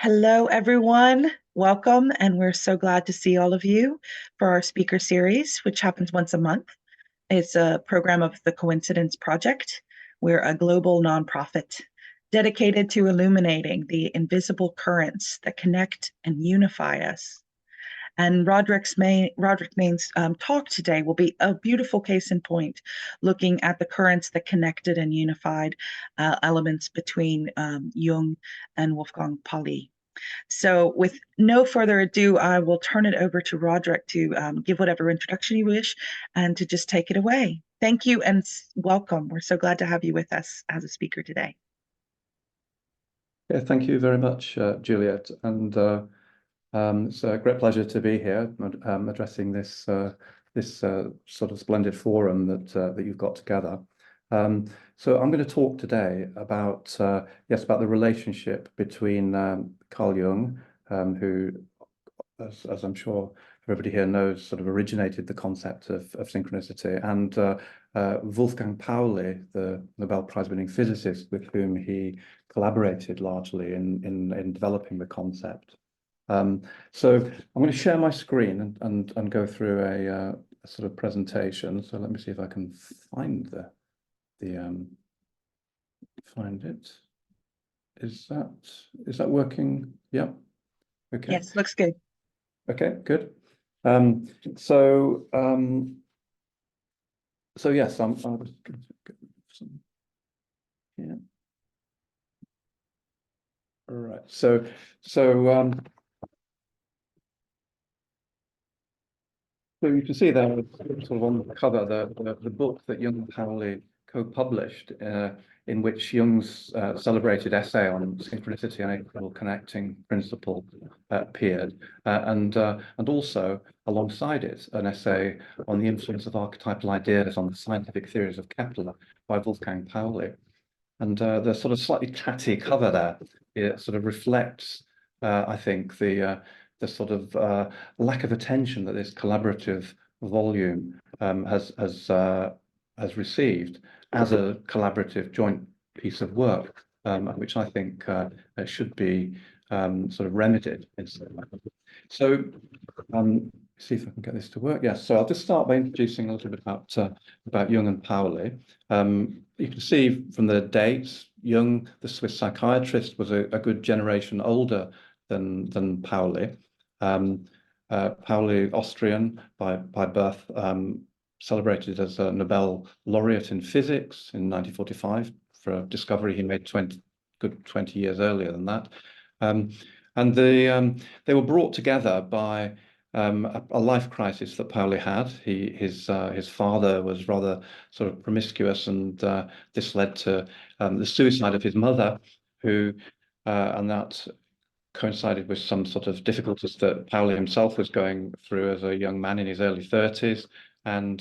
Hello, everyone. Welcome, and we're so glad to see all of you for our speaker series, which happens once a month. It's a program of the Coincidence Project. We're a global nonprofit dedicated to illuminating the invisible currents that connect and unify us. And Roderick Main's talk today will be a beautiful case in point, looking at the currents that connected and unified elements between Jung and Wolfgang Pauli. So with no further ado, I will turn it over to Roderick to give whatever introduction you wish and to just take it away. Thank you and welcome. We're so glad to have you with us as a speaker today. Yeah, thank you very much, Juliet. And it's a great pleasure to be here addressing this sort of splendid forum that you've got together. So I'm going to talk today about about the relationship between Carl Jung, who, as I'm sure everybody here knows, sort of originated the concept of synchronicity, and Wolfgang Pauli, the Nobel Prize-winning physicist, with whom he collaborated largely in developing the concept. So I'm going to share my screen and go through a sort of presentation. So let me see if I can find find it. Is that working? Yeah. Okay. Yes, looks good. Okay, good. So yes, yeah. All right. So you can see there, sort of on the cover, the book that Jung and Pauli co-published, in which Jung's celebrated essay on synchronicity and acausal connecting principle appeared, and also alongside it an essay on the influence of archetypal ideas on the scientific theories of Kepler by Wolfgang Pauli. And the sort of slightly tatty cover there, it sort of reflects, I think, the sort of lack of attention that this collaborative volume has received as a collaborative joint piece of work, which I think should be sort of remedied in some way. So see if I can get this to work. Yes, so I'll just start by introducing a little bit about Jung and Pauli. You can see from the dates, Jung, the Swiss psychiatrist, was a good generation older than Pauli. Pauli, Austrian by birth, celebrated as a Nobel laureate in physics in 1945 for a discovery he made 20 years earlier than that. And they were brought together by a life crisis that Pauli had. His father was rather sort of promiscuous, and this led to the suicide of his mother, and that coincided with some sort of difficulties that Pauli himself was going through as a young man in his early 30s, and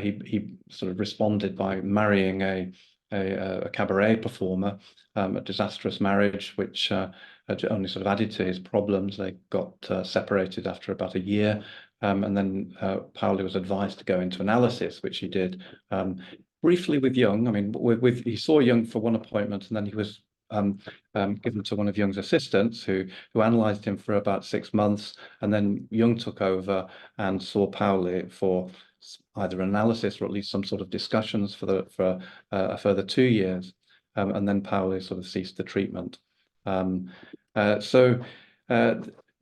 he sort of responded by marrying a cabaret performer, a disastrous marriage, which only sort of added to his problems. They got separated after about a year, and then Pauli was advised to go into analysis, which he did briefly with Jung. I mean, he saw Jung for one appointment, and then he was given to one of Jung's assistants who analysed him for about 6 months, and then Jung took over and saw Pauli for either analysis or at least some sort of discussions for a further 2 years, and then Pauli sort of ceased the treatment. So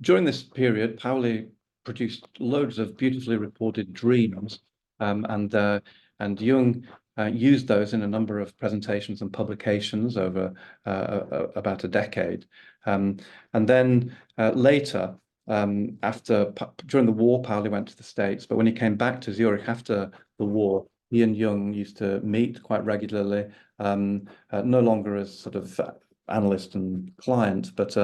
during this period, Pauli produced loads of beautifully reported dreams, and Jung used those in a number of presentations and publications over about a decade. And then later, during the war, Pauli went to the States, but when he came back to Zurich after the war, he and Jung used to meet quite regularly, no longer as sort of analyst and client, but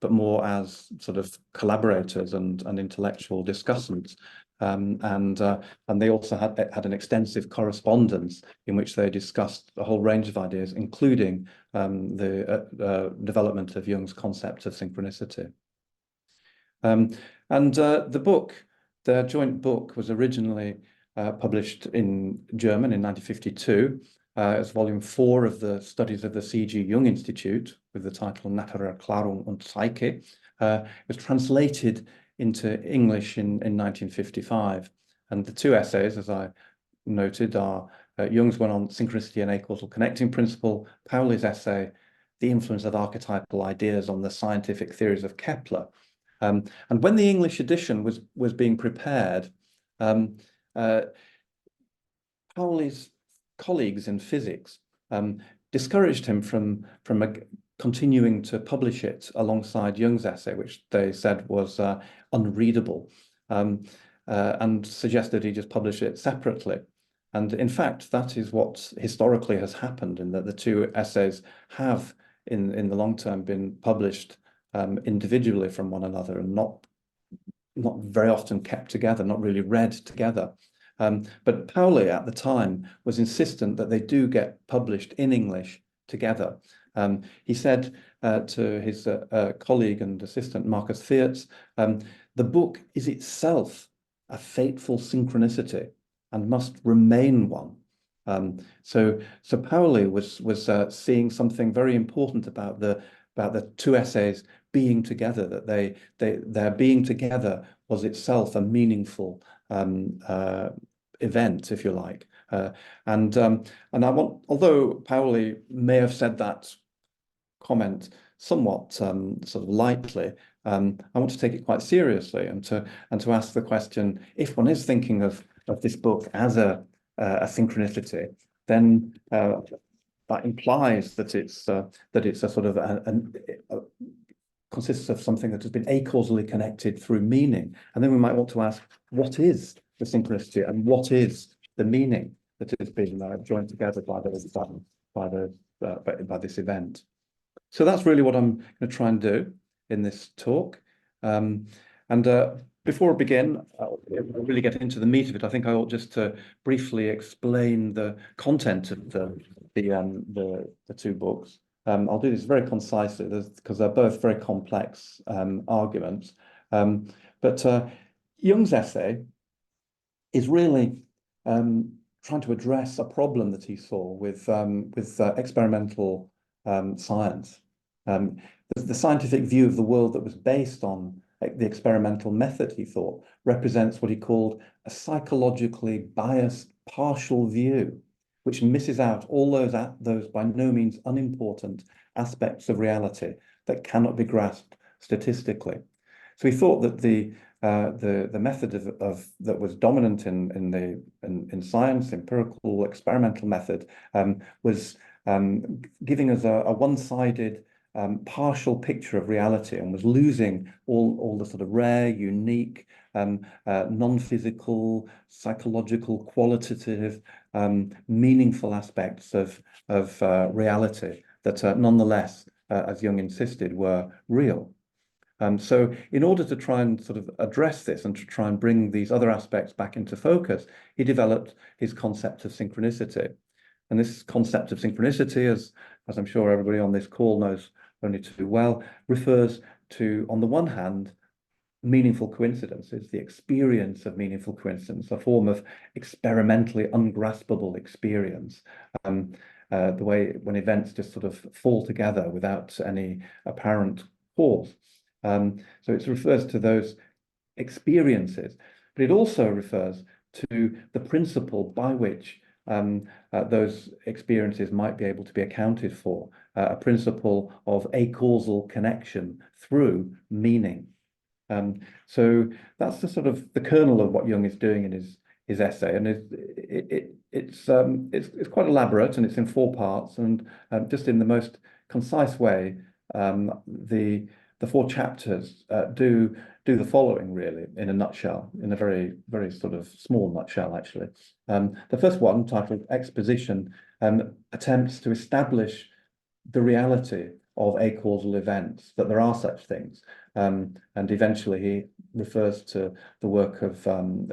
more as sort of collaborators and intellectual discussants. And they also had an extensive correspondence in which they discussed a whole range of ideas, including the development of Jung's concept of synchronicity. And their joint book was originally published in German in 1952, It's volume 4 of the studies of the C.G. Jung Institute with the title Naturerklärung und Psyche. It was translated into English in 1955. And the two essays, as I noted, are Jung's one on synchronicity and acausal connecting principle, Pauli's essay, The Influence of Archetypal Ideas on the Scientific Theories of Kepler. And when the English edition was being prepared, Pauli's colleagues in physics discouraged him from continuing to publish it alongside Jung's essay, which they said was unreadable, and suggested he just publish it separately. And in fact, that is what historically has happened, in that the two essays have, in the long term, been published individually from one another, and not very often kept together, not really read together. But Pauli at the time was insistent that they do get published in English together. He said to his colleague and assistant Marcus Fiertz, the book is itself a fateful synchronicity and must remain one. So Pauli was seeing something very important about the two essays being together, that their being together was itself a meaningful event, if you like. And I want, although Pauli may have said that comment somewhat sort of lightly, I want to take it quite seriously, and to ask the question: if one is thinking of this book as a synchronicity, then that implies that it's a sort of consists of something that has been acausally connected through meaning. And then we might want to ask, what is the synchronicity, and what is the meaning that has been joined together by this event? So that's really what I'm going to try and do in this talk. Before I begin, I'll really get into the meat of it, I think I ought just to briefly explain the content of the two books. I'll do this very concisely because they're both very complex arguments. But Jung's essay is really trying to address a problem that he saw with experimental science. The scientific view of the world that was based on the experimental method, he thought, represents what he called a psychologically biased partial view, which misses out all those by no means unimportant aspects of reality that cannot be grasped statistically. So he thought that the method that was dominant in science, empirical experimental method, was giving us a one-sided partial picture of reality, and was losing all the sort of rare, unique, non-physical, psychological, qualitative, meaningful aspects of reality that nonetheless, as Jung insisted, were real. So in order to try and sort of address this and to try and bring these other aspects back into focus, he developed his concept of synchronicity. And this concept of synchronicity, as I'm sure everybody on this call knows only too well, refers to, on the one hand, meaningful coincidences, the experience of meaningful coincidence, a form of experimentally ungraspable experience, the way when events just sort of fall together without any apparent cause. So it refers to those experiences, but it also refers to the principle by which those experiences might be able to be accounted for, a principle of acausal connection through meaning. So that's the sort of the kernel of what Jung is doing in his essay, and it's quite elaborate, and it's in 4 parts, and just in the most concise way, the 4 chapters do the following, really, in a nutshell, in a very, very sort of small nutshell, actually. The first one, titled Exposition, attempts to establish the reality of acausal events, that there are such things. And eventually he refers to the work of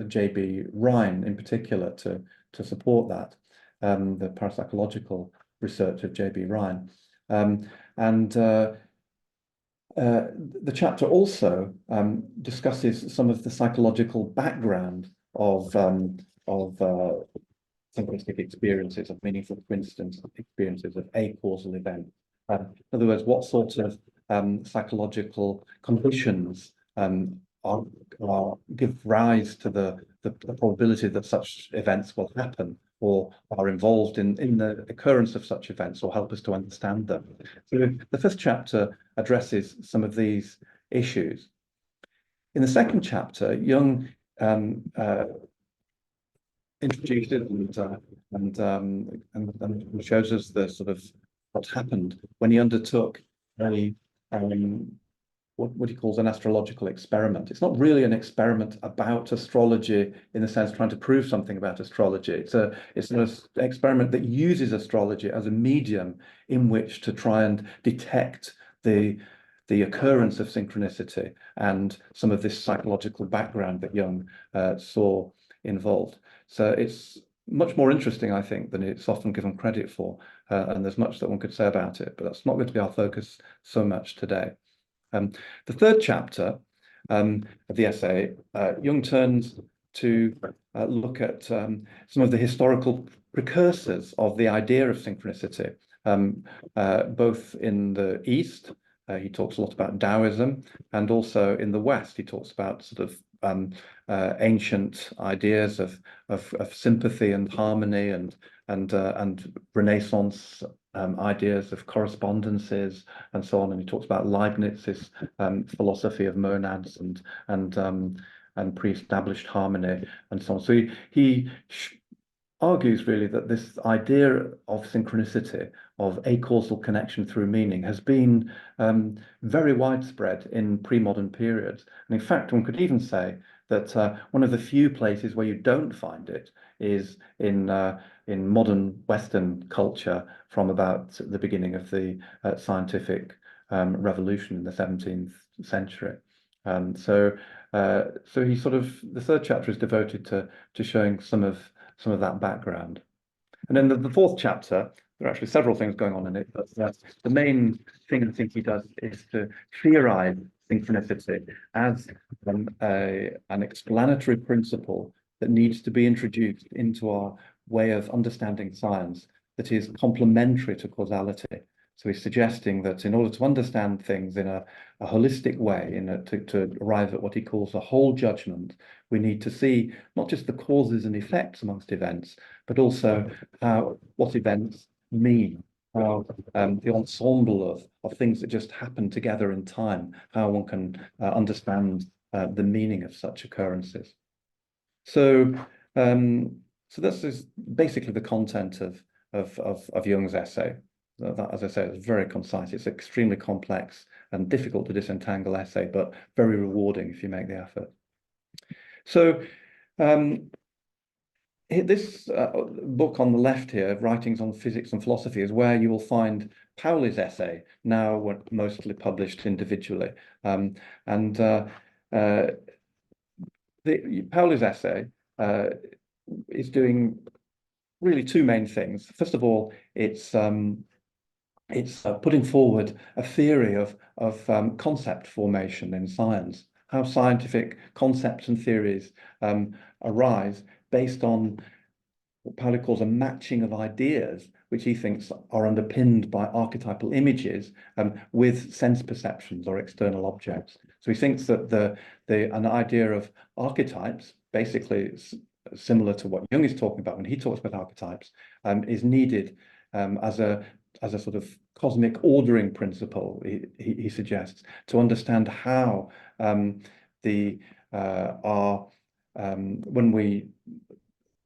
J.B. Rhine in particular to support that, the parapsychological research of J.B. Rhine. The chapter also discusses some of the psychological background of synchronistic experiences, of meaningful coincidence experiences, of acausal event. In other words, what sort of psychological conditions give rise to the probability that such events will happen, or are involved in the occurrence of such events, or help us to understand them. So the first chapter addresses some of these issues. In the second chapter, Jung introduces and shows us the sort of what happened when he undertook a what he calls an astrological experiment. It's not really an experiment about astrology in the sense trying to prove something about astrology. It's an experiment that uses astrology as a medium in which to try and detect the occurrence of synchronicity and some of this psychological background that Jung saw involved. So it's much more interesting, I think, than it's often given credit for. And there's much that one could say about it, but that's not going to be our focus so much today. The third chapter of the essay, Jung turns to look at some of the historical precursors of the idea of synchronicity, both in the East. He talks a lot about Taoism, and also in the West, he talks about sort of ancient ideas of sympathy and harmony, and Renaissance ideas of correspondences and so on. And he talks about Leibniz's philosophy of monads and pre-established harmony and so on. So he argues really that this idea of synchronicity, of acausal connection through meaning, has been very widespread in pre-modern periods. And in fact, one could even say that one of the few places where you don't find it is in modern Western culture from about the beginning of the scientific revolution in the 17th century. So he sort of, the third chapter is devoted to showing some of that background. And then the fourth chapter, there are actually several things going on in it, but the main thing I think he does is to theorize synchronicity as an explanatory principle that needs to be introduced into our way of understanding science that is complementary to causality. So he's suggesting that in order to understand things in a holistic way, to arrive at what he calls a whole judgment, we need to see not just the causes and effects amongst events, but also what events mean, how the ensemble of things that just happen together in time, how one can understand the meaning of such occurrences. So this is basically the content of Jung's essay. That, as I say, is very concise. It's extremely complex and difficult to disentangle essay, but very rewarding if you make the effort. So this book on the left here, Writings on Physics and Philosophy, is where you will find Pauli's essay, now mostly published individually. Pauli's essay is doing really two main things. First of all, it's putting forward a theory of concept formation in science, how scientific concepts and theories arise based on what Pauli calls a matching of ideas, which he thinks are underpinned by archetypal images with sense perceptions or external objects. So he thinks that an idea of archetypes, basically similar to what Jung is talking about when he talks about archetypes, is needed as a sort of cosmic ordering principle, he suggests, to understand how when we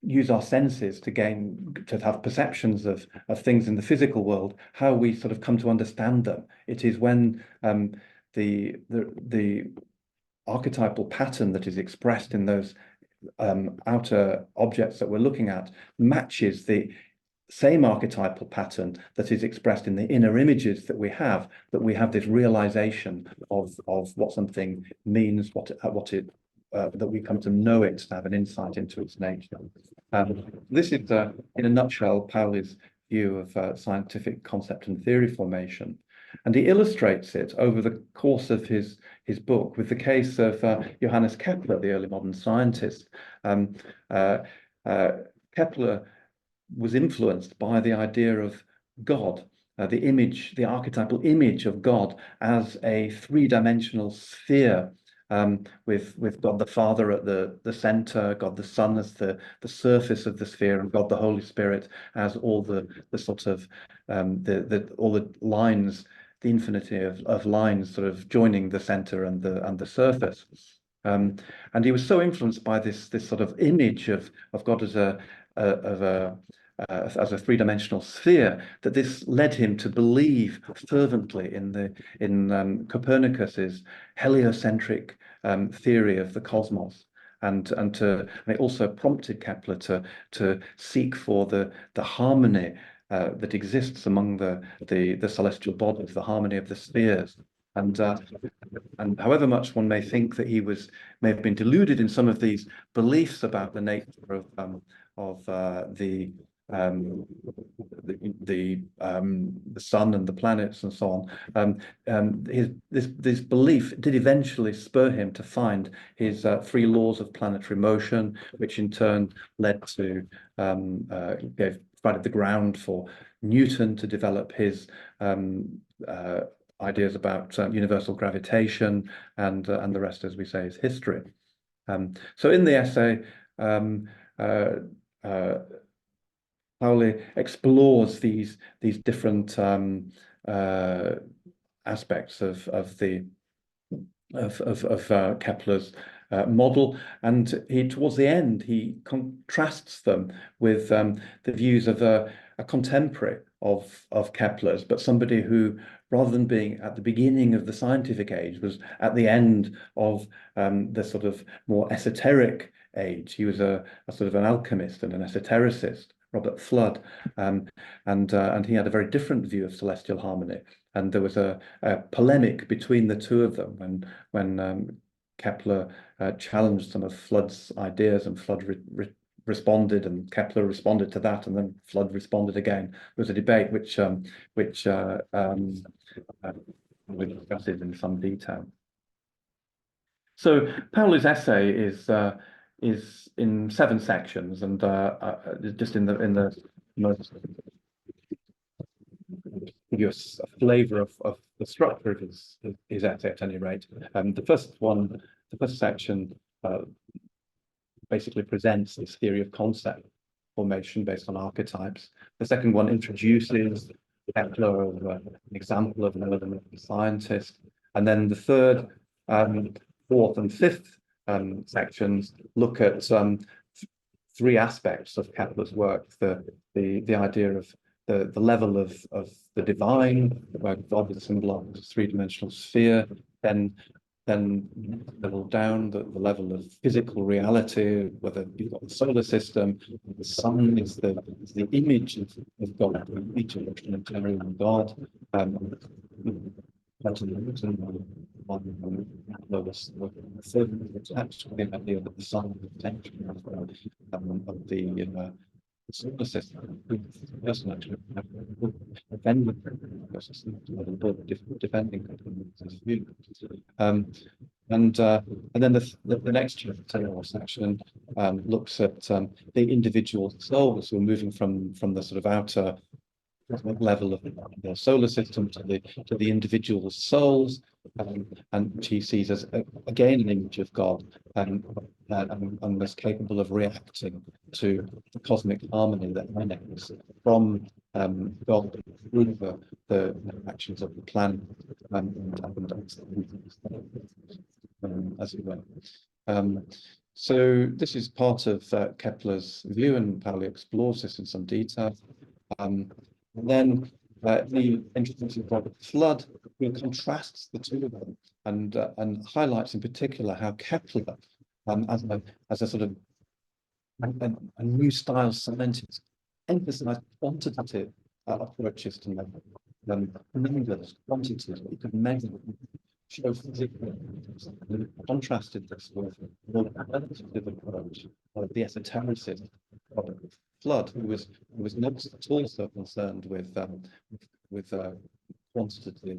use our senses to have perceptions of things in the physical world, how we sort of come to understand them. It is when the archetypal pattern that is expressed in those outer objects that we're looking at matches the same archetypal pattern that is expressed in the inner images that we have this realization of what something means, that we come to know it, to have an insight into its nature. This is, in a nutshell, Pauli's view of scientific concept and theory formation. And he illustrates it over the course of his book with the case of Johannes Kepler, the early modern scientist. Kepler was influenced by the idea of God, the image, the archetypal image of God as a three-dimensional sphere, with God the Father at the center, God the Son as the surface of the sphere, and God the Holy Spirit as all the sort of all the lines, the infinity of lines sort of joining the center and the surface. And he was so influenced by this sort of image of God as a three-dimensional sphere, that this led him to believe fervently in Copernicus's heliocentric theory of the cosmos, and it also prompted Kepler to seek for the harmony that exists among the celestial bodies, the harmony of the spheres. And however much one may think that he may have been deluded in some of these beliefs about the nature of the sun and the planets and so on, this belief did eventually spur him to find his three laws of planetary motion, which in turn led to provided the ground for Newton to develop his ideas about universal gravitation, and the rest, as we say, is history. So in the essay, Pauli explores these different aspects of Kepler's model, and towards the end he contrasts them with the views of a contemporary of Kepler's, but somebody who, rather than being at the beginning of the scientific age, was at the end of the sort of more esoteric age. He was a sort of an alchemist and an esotericist, Robert Flood, and he had a very different view of celestial harmony. And there was a polemic between the two of them when Kepler challenged some of Flood's ideas, and Flood responded, and Kepler responded to that, and then Flood responded again. There was a debate which we discussed in some detail. So Pauli's essay is in 7 sections, and just in the most, give you a flavor of the structure of his essay at any rate. The first section basically presents this theory of concept formation based on archetypes. The second one introduces Kepler as an example of an element scientist, and then the third, fourth, and fifth sections look at 3 aspects of Kepler's work: the idea of the level of the divine, where God is symbolized as a 3-dimensional sphere, then level down the level of physical reality, whether you've got the solar system, the sun is the image of God, the image of the Trinitarian God. Actually, the idea that the sun is the potential of the solar system, person actually defending his view. And then the next chapter or section looks at the individual souls who are moving from the sort of outer level of the solar system to the individual souls, and which he sees as again an image of God, and is capable of reacting to the cosmic harmony that emanates from God through the actions of the planet, as it were. So this is part of Kepler's view, and Pauli explores this in some detail. And then he introduces Robert Flood, who contrasts the two of them, and highlights in particular how Kepler, as a sort of a new style scientist, emphasized quantitative approaches to numbers, quantities, what you could measure, show physically, and contrasted this with the qualitative approach of the esotericist Flood, who was not at all so concerned with quantitative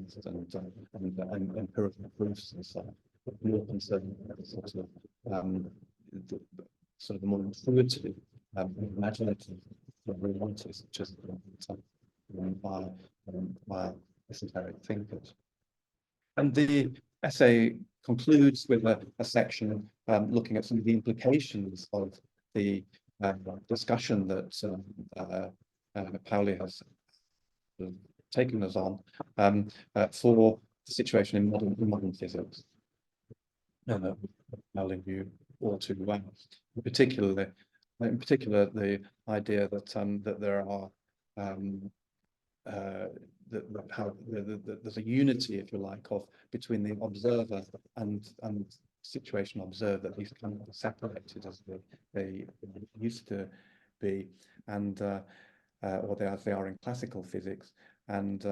and empirical proofs and so on, but more concerned with the sort of more intuitive, imaginative really wanted, just by esoteric thinkers. And the essay concludes with a section looking at some of the implications of the discussion that Pauli has taken us on for the situation in modern physics. Pauli knew all too well, in particular, the idea that that there are there's a unity, if you like, between the observer and situation observed, that these kind of separated as they used to be, and or as they are in classical physics, and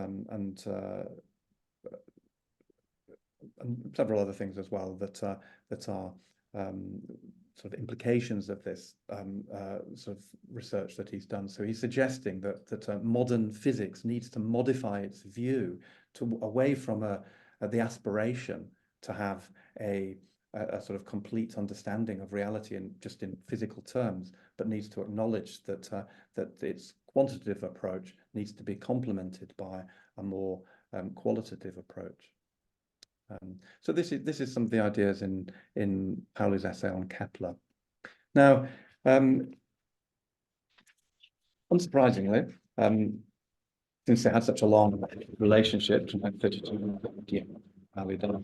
several other things as well that are sort of implications of this sort of research that he's done. So he's suggesting that modern physics needs to modify its view away from the aspiration to have a sort of complete understanding of reality just in physical terms, but needs to acknowledge that its quantitative approach needs to be complemented by a more qualitative approach. So this is some of the ideas in Pauli's essay on Kepler. Now, unsurprisingly, since they had such a long relationship, 1932, Pauli died,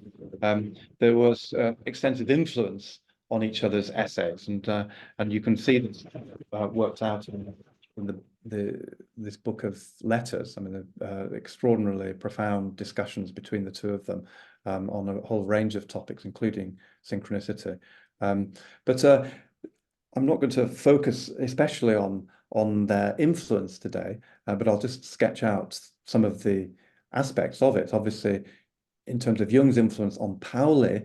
there was extensive influence on each other's essays, and you can see this worked out in this book of letters. I mean, extraordinarily profound discussions between the two of them on a whole range of topics, including synchronicity. But I'm not going to focus especially on their influence today, but I'll just sketch out some of the aspects of it. Obviously, in terms of Jung's influence on Pauli,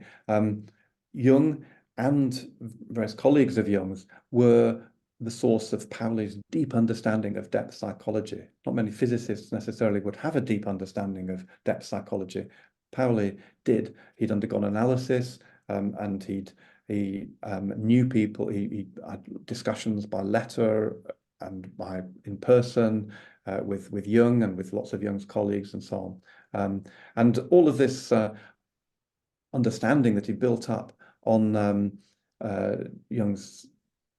Jung and various colleagues of Jung's were the source of Pauli's deep understanding of depth psychology. Not many physicists necessarily would have a deep understanding of depth psychology. Pauli did. He'd undergone analysis, and he knew people. He had discussions by letter and in person with Jung and with lots of Jung's colleagues and so on. And all of this understanding that he built up on Jung's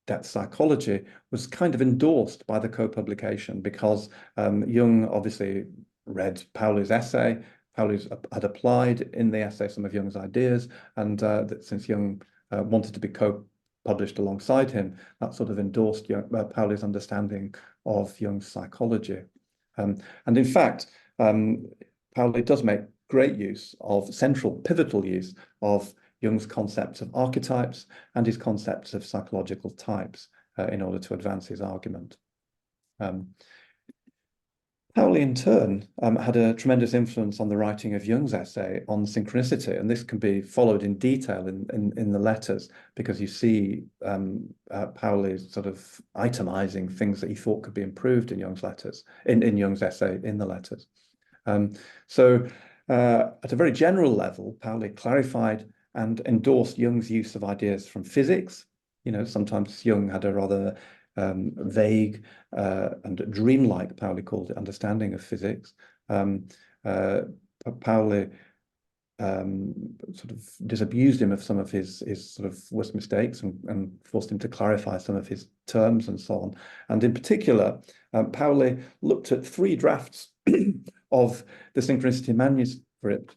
depth psychology was kind of endorsed by the co-publication, because Jung obviously read Pauli's essay. Pauli had applied in the essay some of Jung's ideas, and that since Jung wanted to be co-published alongside him, that sort of endorsed Pauli's understanding of Jung's psychology. And in fact, Pauli does make great use of pivotal use of Jung's concepts of archetypes and his concepts of psychological types in order to advance his argument. Pauli, in turn, had a tremendous influence on the writing of Jung's essay on synchronicity, and this can be followed in detail in the letters, because you see Pauli sort of itemizing things that he thought could be improved in Jung's letters, in Jung's essay in the letters. So at a very general level, Pauli clarified and endorsed Jung's use of ideas from physics. You know, sometimes Jung had a rather vague and dreamlike, Pauli called it, understanding of physics. Pauli sort of disabused him of some of his sort of worst mistakes and forced him to clarify some of his terms and so on. And in particular, Pauli looked at 3 drafts of the synchronicity manuscript,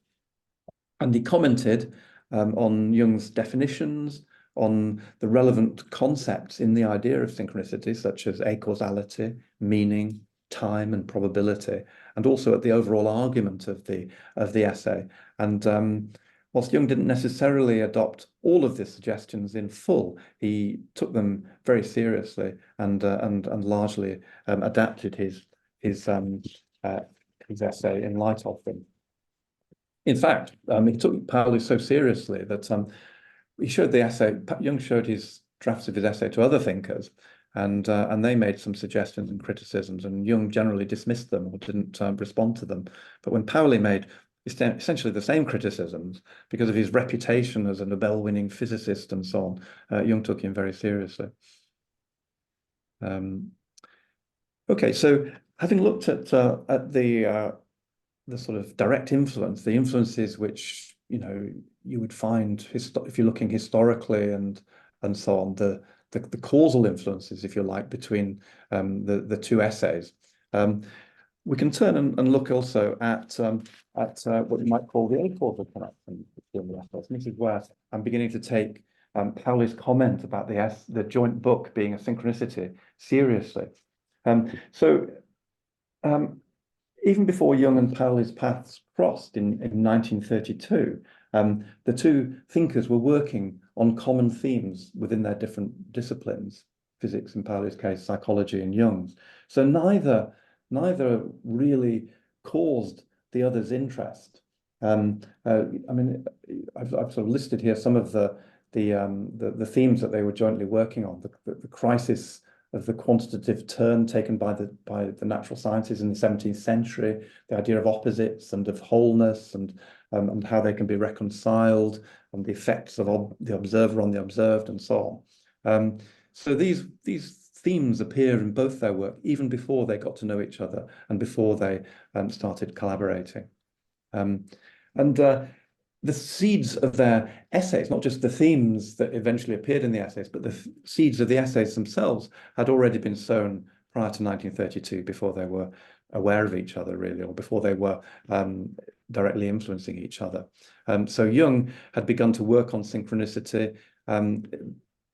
and he commented on Jung's definitions, on the relevant concepts in the idea of synchronicity, such as acausality, meaning, time, and probability, and also at the overall argument of the essay. And whilst Jung didn't necessarily adopt all of the suggestions in full, he took them very seriously and largely adapted his essay in light of them. In fact, he took Pauli so seriously that he showed the essay. Jung showed his drafts of his essay to other thinkers, and they made some suggestions and criticisms, and Jung generally dismissed them or didn't respond to them. But when Pauli made essentially the same criticisms, because of his reputation as a Nobel-winning physicist and so on, Jung took him very seriously. Okay, so having looked at the sort of direct influence, the influences which you would find if you're looking historically and so on, the causal influences, if you like, between the two essays. We can turn and look also at what you might call the acausal connection between the essays. And this is where I'm beginning to take Pauli's comment about the joint book being a synchronicity seriously. So even before Jung and Pauli's paths crossed in 1932, the two thinkers were working on common themes within their different disciplines, physics in Pauli's case, psychology in Jung's. So neither really caused the other's interest. I mean, I've sort of listed here some of the themes that they were jointly working on: the crisis of the quantitative turn taken by the natural sciences in the 17th century, the idea of opposites and of wholeness and how they can be reconciled, and the effects of the observer on the observed, and so on. So these themes appear in both their work, even before they got to know each other and before they started collaborating. The seeds of their essays, not just the themes that eventually appeared in the essays, but the seeds of the essays themselves had already been sown prior to 1932, before they were aware of each other, really, or before they were directly influencing each other. So Jung had begun to work on synchronicity,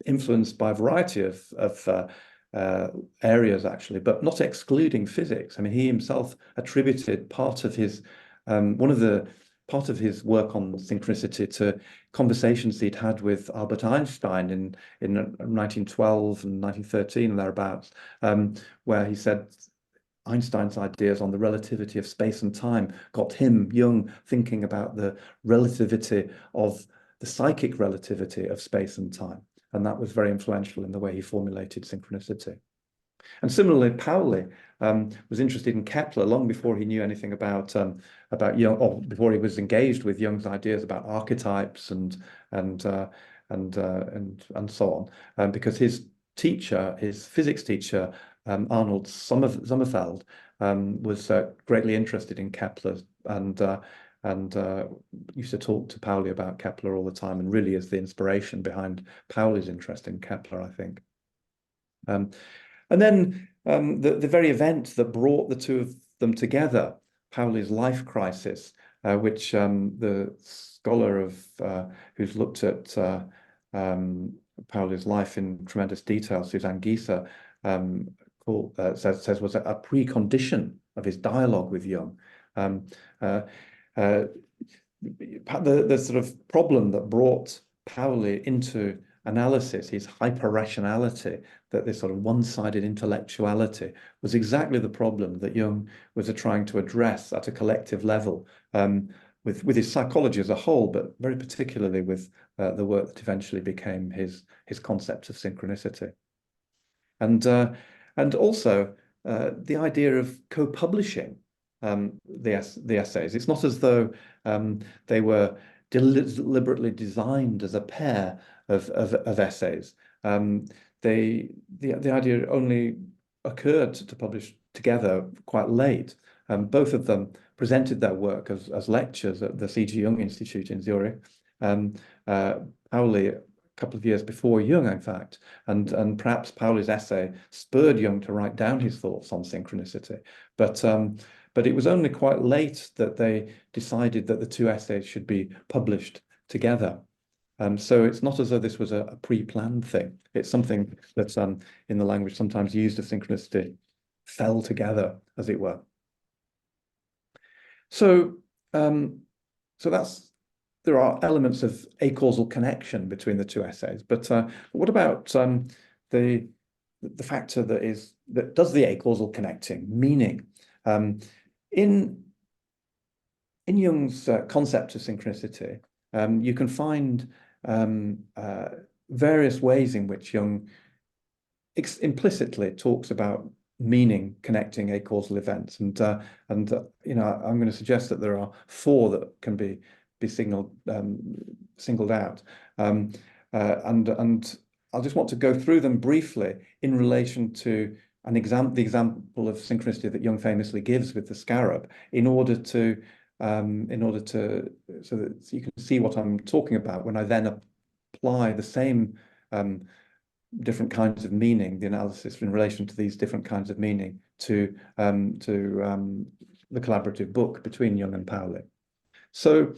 influenced by a variety of areas, actually, but not excluding physics. I mean, he himself attributed part of his work on synchronicity to conversations he'd had with Albert Einstein in 1912 and 1913 and thereabouts, where he said Einstein's ideas on the relativity of space and time got him, Jung, thinking about the relativity of the psychic relativity of space and time. And that was very influential in the way he formulated synchronicity. And similarly, Pauli was interested in Kepler long before he knew anything about Jung, or before he was engaged with Jung's ideas about archetypes and so on, because his teacher, his physics teacher, Arnold Sommerfeld, was greatly interested in Kepler and used to talk to Pauli about Kepler all the time, and really is the inspiration behind Pauli's interest in Kepler, I think. And then the very event that brought the two of them together, Pauli's life crisis, which the scholar who's looked at Pauli's life in tremendous detail, Suzanne Gieser, says was a precondition of his dialogue with Jung. The sort of problem that brought Pauli into analysis, his hyper-rationality, that this sort of one-sided intellectuality, was exactly the problem that Jung was trying to address at a collective level, with his psychology as a whole, but very particularly with the work that eventually became his concept of synchronicity. And also the idea of co-publishing the essays. It's not as though they were deliberately designed as a pair of essays. The idea only occurred to publish together quite late. Both of them presented their work as lectures at the C.G. Jung Institute in Zurich. Pauli, a couple of years before Jung, in fact, and perhaps Pauli's essay spurred Jung to write down his thoughts on synchronicity. But it was only quite late that they decided that the two essays should be published together. So it's not as though this was a pre-planned thing. It's something that's in the language sometimes used of synchronicity, fell together, as it were. So there are elements of acausal connection between the two essays. But what about the factor that does the acausal connecting, meaning? In Jung's concept of synchronicity, you can find various ways in which Jung implicitly talks about meaning connecting acausal events, and I'm going to suggest that there are four that can be singled out, and I just want to go through them briefly in relation to the example of synchronicity that Jung famously gives with the scarab, in order to so that you can see what I'm talking about when I then apply the same different kinds of meaning, the analysis in relation to these different kinds of meaning to the collaborative book between Jung and Pauli. So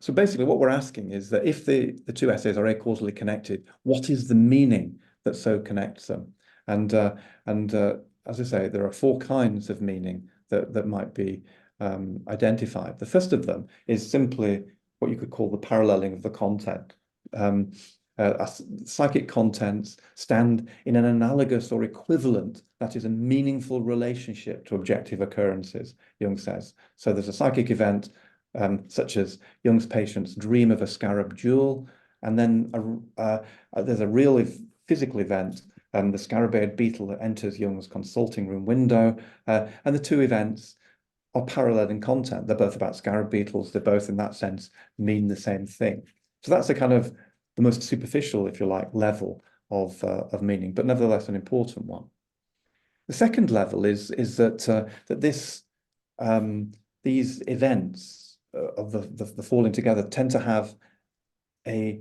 so basically what we're asking is that if the two essays are acausally connected, what is the meaning that so connects them? And as I say, there are four kinds of meaning that might be identified. The first of them is simply what you could call the paralleling of the content. Psychic contents stand in an analogous or equivalent, that is a meaningful relationship to objective occurrences, Jung says. So there's a psychic event such as Jung's patients dream of a scarab jewel, and then there's a real physical event, the scarabæid beetle that enters Jung's consulting room window, and the two events are parallel in content. They're both about scarab beetles. They both, in that sense, mean the same thing. So that's a kind of the most superficial, if you like, level of meaning, but nevertheless an important one. The second level is that these events of the falling together tend to have a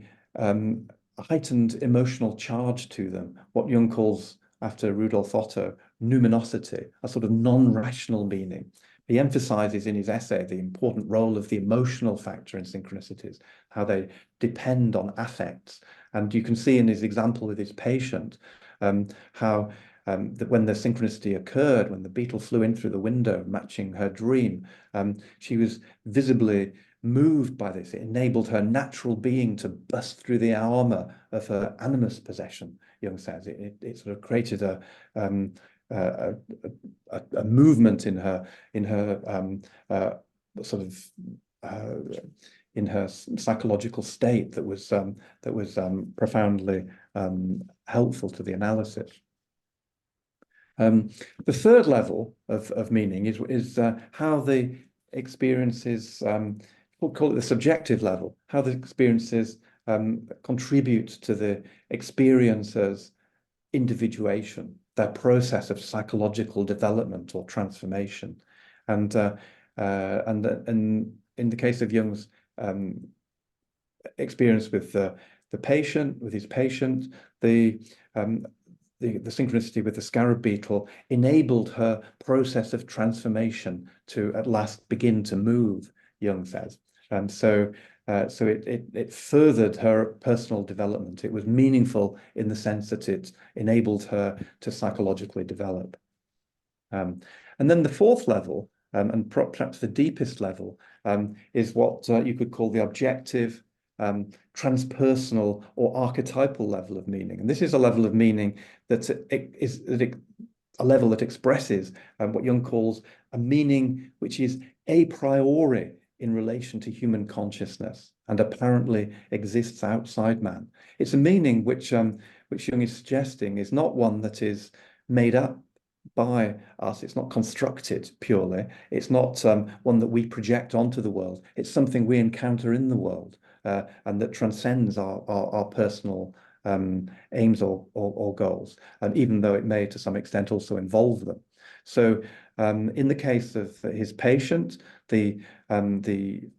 heightened emotional charge to them, what Jung calls, after Rudolf Otto, numinosity, a sort of non-rational meaning. He emphasizes in his essay the important role of the emotional factor in synchronicities, how they depend on affects. And you can see in his example with his patient how that when the synchronicity occurred, when the beetle flew in through the window, matching her dream, she was visibly moved by this. It enabled her natural being to bust through the armor of her animus possession, Jung says. It sort of created a movement in her sort of in her psychological state that was profoundly helpful to the analysis. The third level of meaning is how the experiences, we'll call it the subjective level, how the experiences contribute to the experiencer's individuation, their process of psychological development or transformation. And in the case of Jung's experience with his patient, the synchronicity with the scarab beetle enabled her process of transformation to at last begin to move, Jung says. So it furthered her personal development. It was meaningful in the sense that it enabled her to psychologically develop. And then the fourth level, and perhaps the deepest level, is what you could call the objective, transpersonal or archetypal level of meaning. And this is a level of meaning that is a level that expresses what Jung calls a meaning which is a priori in relation to human consciousness and apparently exists outside man. It's a meaning which Jung is suggesting is not one that is made up by us. It's not constructed purely. It's not one that we project onto the world. It's something we encounter in the world and that transcends our personal aims or goals, even though it may to some extent also involve them. So in the case of his patient, the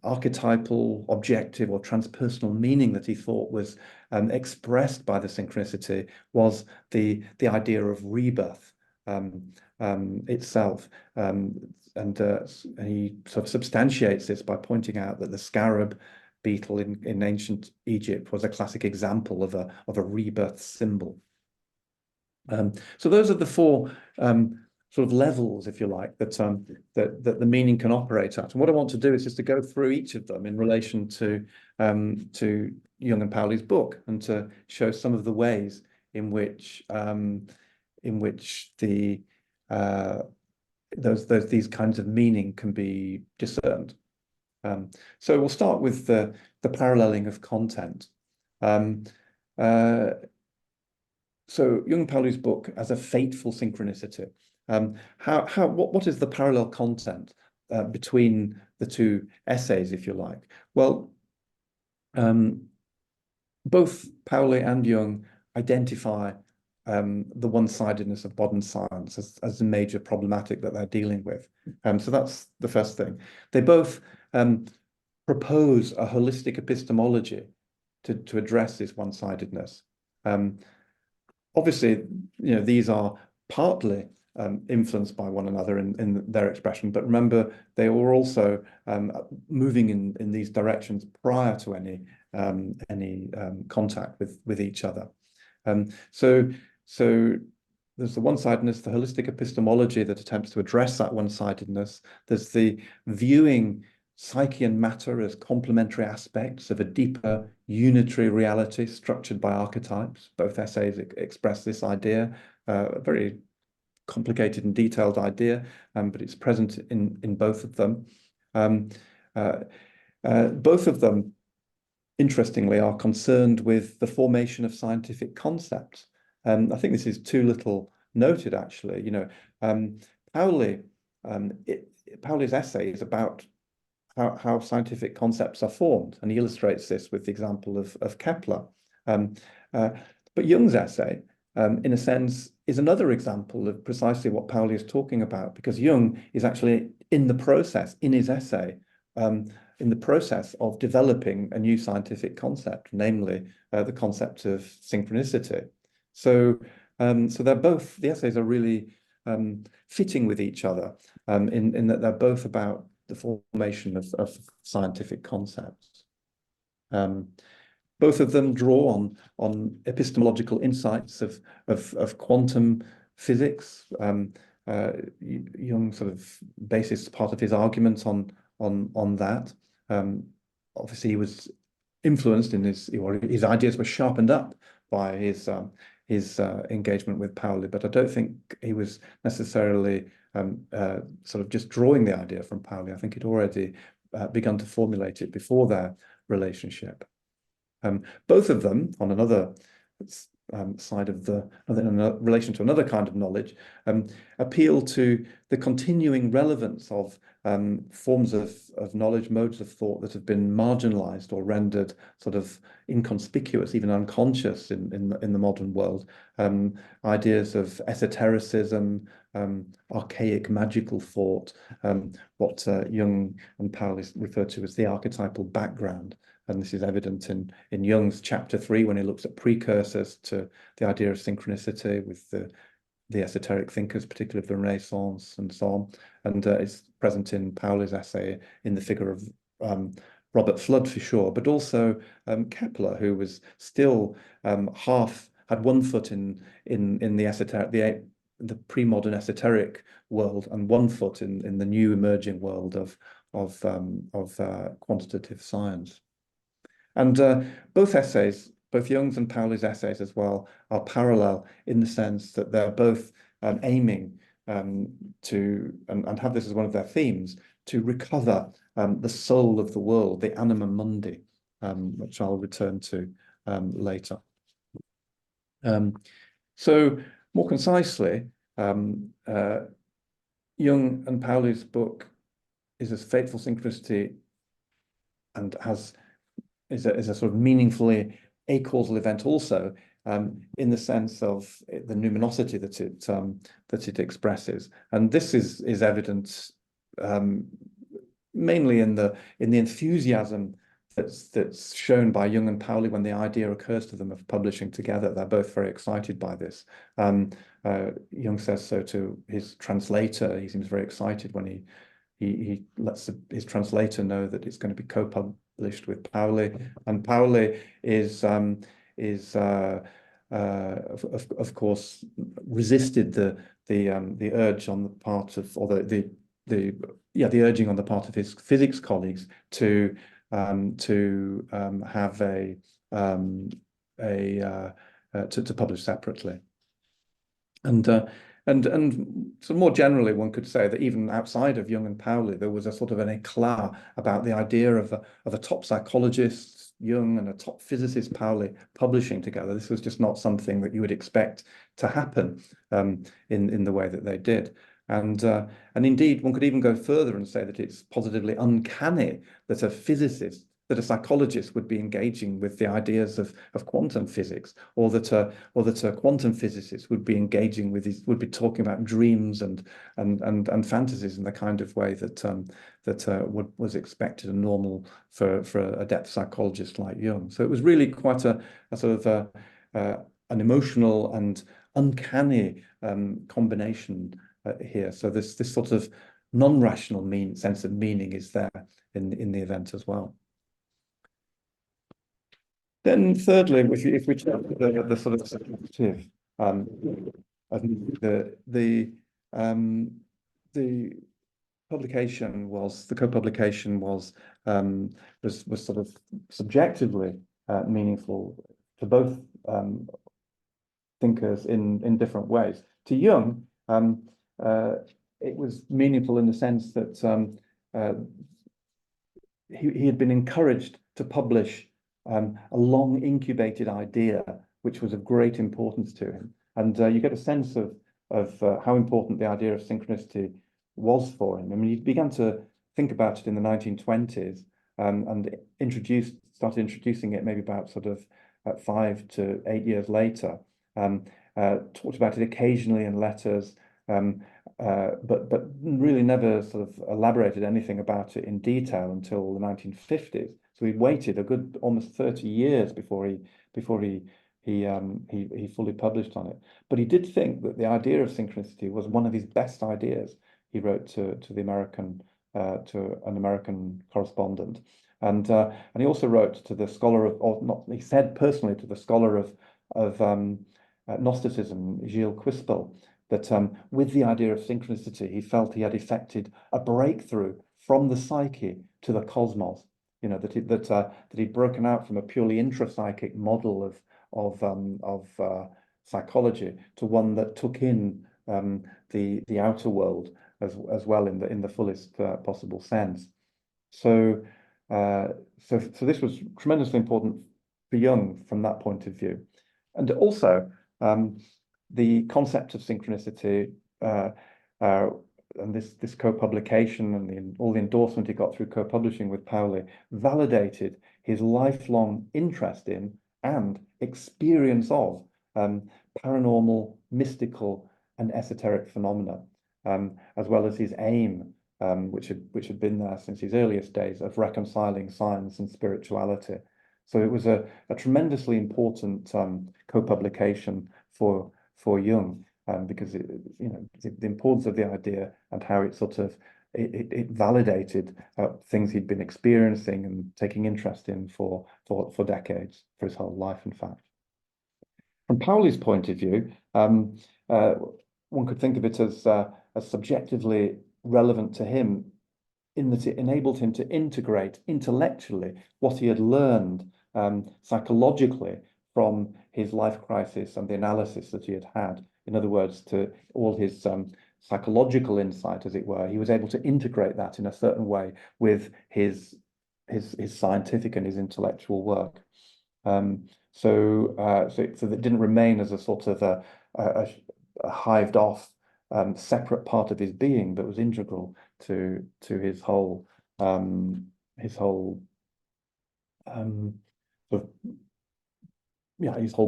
archetypal, objective or transpersonal meaning that he thought was expressed by the synchronicity was the idea of rebirth itself. And he sort of substantiates this by pointing out that the scarab beetle in ancient Egypt was a classic example of a rebirth symbol. So those are the four sort of levels, if you like, that the meaning can operate at. And what I want to do is just to go through each of them in relation to Jung and Pauli's book, and to show some of the ways in which these kinds of meaning can be discerned. So we'll start with the paralleling of content. So Jung and Pauli's book as a fateful synchronicity. What is the parallel content between the two essays, if you like? Well, both Pauli and Jung identify the one-sidedness of modern science as a major problematic that they're dealing with. So that's the first thing. They both propose a holistic epistemology to address this one-sidedness. Obviously, these are partly influenced by one another in their expression, but remember, they were also moving in these directions prior to any contact with each other. So there's the one-sidedness, the holistic epistemology that attempts to address that one-sidedness. There's the viewing psyche and matter as complementary aspects of a deeper unitary reality structured by archetypes. Both essays express this idea, a very complicated and detailed idea, but it's present in both of them. Both of them, interestingly, are concerned with the formation of scientific concepts. I think this is too little noted, actually. Pauli's essay is about how scientific concepts are formed, and he illustrates this with the example of Kepler. But Jung's essay, in a sense, is another example of precisely what Pauli is talking about, because Jung is actually in the process, in his essay, in the process of developing a new scientific concept, namely the concept of synchronicity. So they're both, the essays are really fitting with each other in that they're both about the formation of scientific concepts. Both of them draw on epistemological insights of quantum physics. Jung sort of bases part of his argument on that. Obviously, he was influenced in his ideas were sharpened up by his engagement with Pauli, but I don't think he was necessarily sort of just drawing the idea from Pauli. I think he'd already begun to formulate it before their relationship. Both of them, on another side of in relation to another kind of knowledge, appeal to the continuing relevance of forms of knowledge, modes of thought that have been marginalized or rendered sort of inconspicuous, even unconscious in the modern world. Ideas of esotericism, archaic magical thought, what Jung and Pauli refer to as the archetypal background. And this is evident in Jung's chapter 3 when he looks at precursors to the idea of synchronicity with the esoteric thinkers, particularly of the Renaissance and so on. And it's present in Pauli's essay in the figure of Robert Flood for sure, but also Kepler, who was still had one foot in the esoteric, the pre-modern esoteric world, and one foot in the new emerging world of quantitative science. And both essays, both Jung's and Pauli's essays as well, are parallel in the sense that they're both aiming to, and have this as one of their themes, to recover the soul of the world, the anima mundi, which I'll return to later. So more concisely, Jung and Pauli's book is a Fateful Synchronicity and is a sort of meaningfully acausal event also, in the sense of the numinosity that it expresses. And this is evident mainly in the enthusiasm that's shown by Jung and Pauli when the idea occurs to them of publishing together. They're both very excited by this. Jung says so to his translator. He seems very excited when he lets his translator know that it's going to be co-published with Pauli, and Pauli is of course resisted the urge on the part of, or the urging on the part of his physics colleagues to have to publish separately. And so more generally, one could say that even outside of Jung and Pauli, there was a sort of an éclat about the idea of a top psychologist, Jung, and a top physicist, Pauli, publishing together. This was just not something that you would expect to happen in the way that they did. And indeed, one could even go further and say that it's positively uncanny that a physicist that a psychologist would be engaging with the ideas of quantum physics, or that a quantum physicist would be engaging with these, would be talking about dreams and fantasies in the kind of way that was expected and normal for a depth psychologist like Jung. So it was really quite a sort of an emotional and uncanny combination here. So this sort of non-rational sense of meaning is there in the event as well. Then thirdly, if we check the sort of subjective, I think the publication was, the co-publication was sort of subjectively meaningful to both thinkers in different ways. To Jung, it was meaningful in the sense that he had been encouraged to publish a long incubated idea, which was of great importance to him. And you get a sense of how important the idea of synchronicity was for him. I mean, he began to think about it in the 1920s and started introducing it maybe about sort of 5 to 8 years later. Talked about it occasionally in letters, but really never sort of elaborated anything about it in detail until the 1950s. So he waited a good almost 30 years before he fully published on it. But he did think that the idea of synchronicity was one of his best ideas. He wrote to an American correspondent, and he also wrote to the scholar of, or not, he said personally to the scholar of Gnosticism, Gilles Quispel, that with the idea of synchronicity, he felt he had effected a breakthrough from the psyche to the cosmos. You know, that he'd broken out from a purely intrapsychic model of psychology to one that took in the outer world as well in the fullest possible sense. So this was tremendously important for Jung from that point of view, and also the concept of synchronicity and this co-publication and all the endorsement he got through co-publishing with Pauli validated his lifelong interest in and experience of paranormal, mystical, and esoteric phenomena, as well as his aim, which had been there since his earliest days, of reconciling science and spirituality. So it was a tremendously important co-publication for Jung, because the importance of the idea and how it sort of it validated things he'd been experiencing and taking interest in for decades, for his whole life, in fact. From Pauli's point of view, one could think of it as subjectively relevant to him, in that it enabled him to integrate intellectually what he had learned psychologically from his life crisis and the analysis that he had had. In other words, to all his psychological insight, as it were, he was able to integrate that in a certain way with his scientific and his intellectual work. So that didn't remain as a sort of a hived off separate part of his being, but was integral to his whole his whole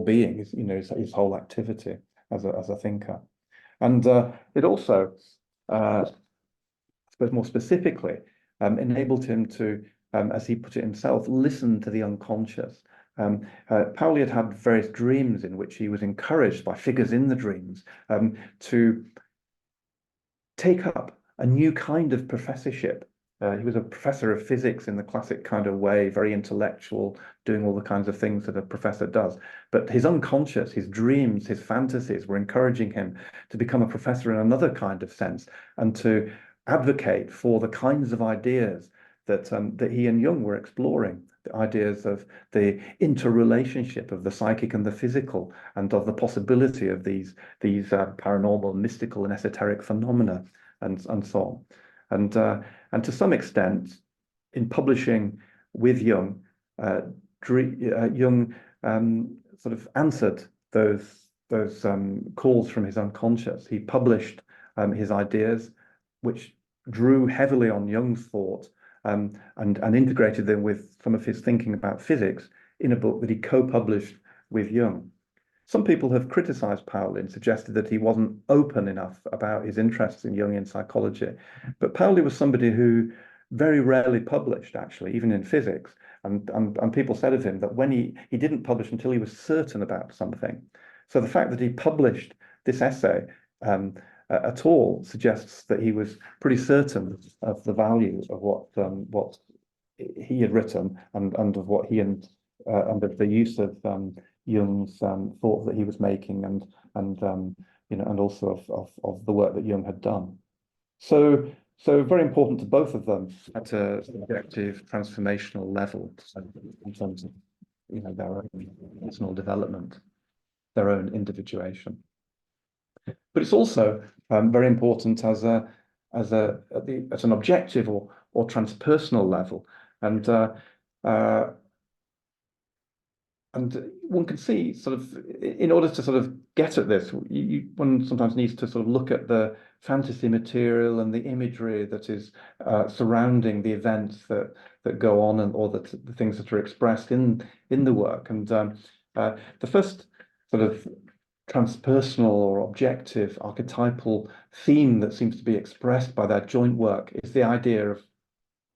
being, his whole activity as a thinker. And it also, I suppose more specifically, enabled him to, as he put it himself, listen to the unconscious. Pauli had various dreams in which he was encouraged by figures in the dreams to take up a new kind of professorship. He was a professor of physics in the classic kind of way, very intellectual, doing all the kinds of things that a professor does. But his unconscious, his dreams, his fantasies were encouraging him to become a professor in another kind of sense, and to advocate for the kinds of ideas that he and Jung were exploring, the ideas of the interrelationship of the psychic and the physical, and of the possibility of these paranormal, mystical, and esoteric phenomena, and so on. And to some extent, in publishing with Jung, Jung sort of answered those calls from his unconscious. He published his ideas, which drew heavily on Jung's thought and integrated them with some of his thinking about physics in a book that he co-published with Jung. Some people have criticized Pauli and suggested that he wasn't open enough about his interests in Jungian psychology. But Pauli was somebody who very rarely published, actually, even in physics. And people said of him that when he didn't publish until he was certain about something. So the fact that he published this essay at all suggests that he was pretty certain of the value of what he had written and of what he and of the use of Jung's thought that he was making and also of the work that Jung had done. So very important to both of them at a subjective transformational level in terms of their own personal development, their own individuation. But it's also very important at an objective or transpersonal level, and one can see sort of, in order to sort of get at this, one sometimes needs to sort of look at the fantasy material and the imagery that is surrounding the events that go on or the things that are expressed in the work. And the first sort of transpersonal or objective archetypal theme that seems to be expressed by their joint work is the idea of,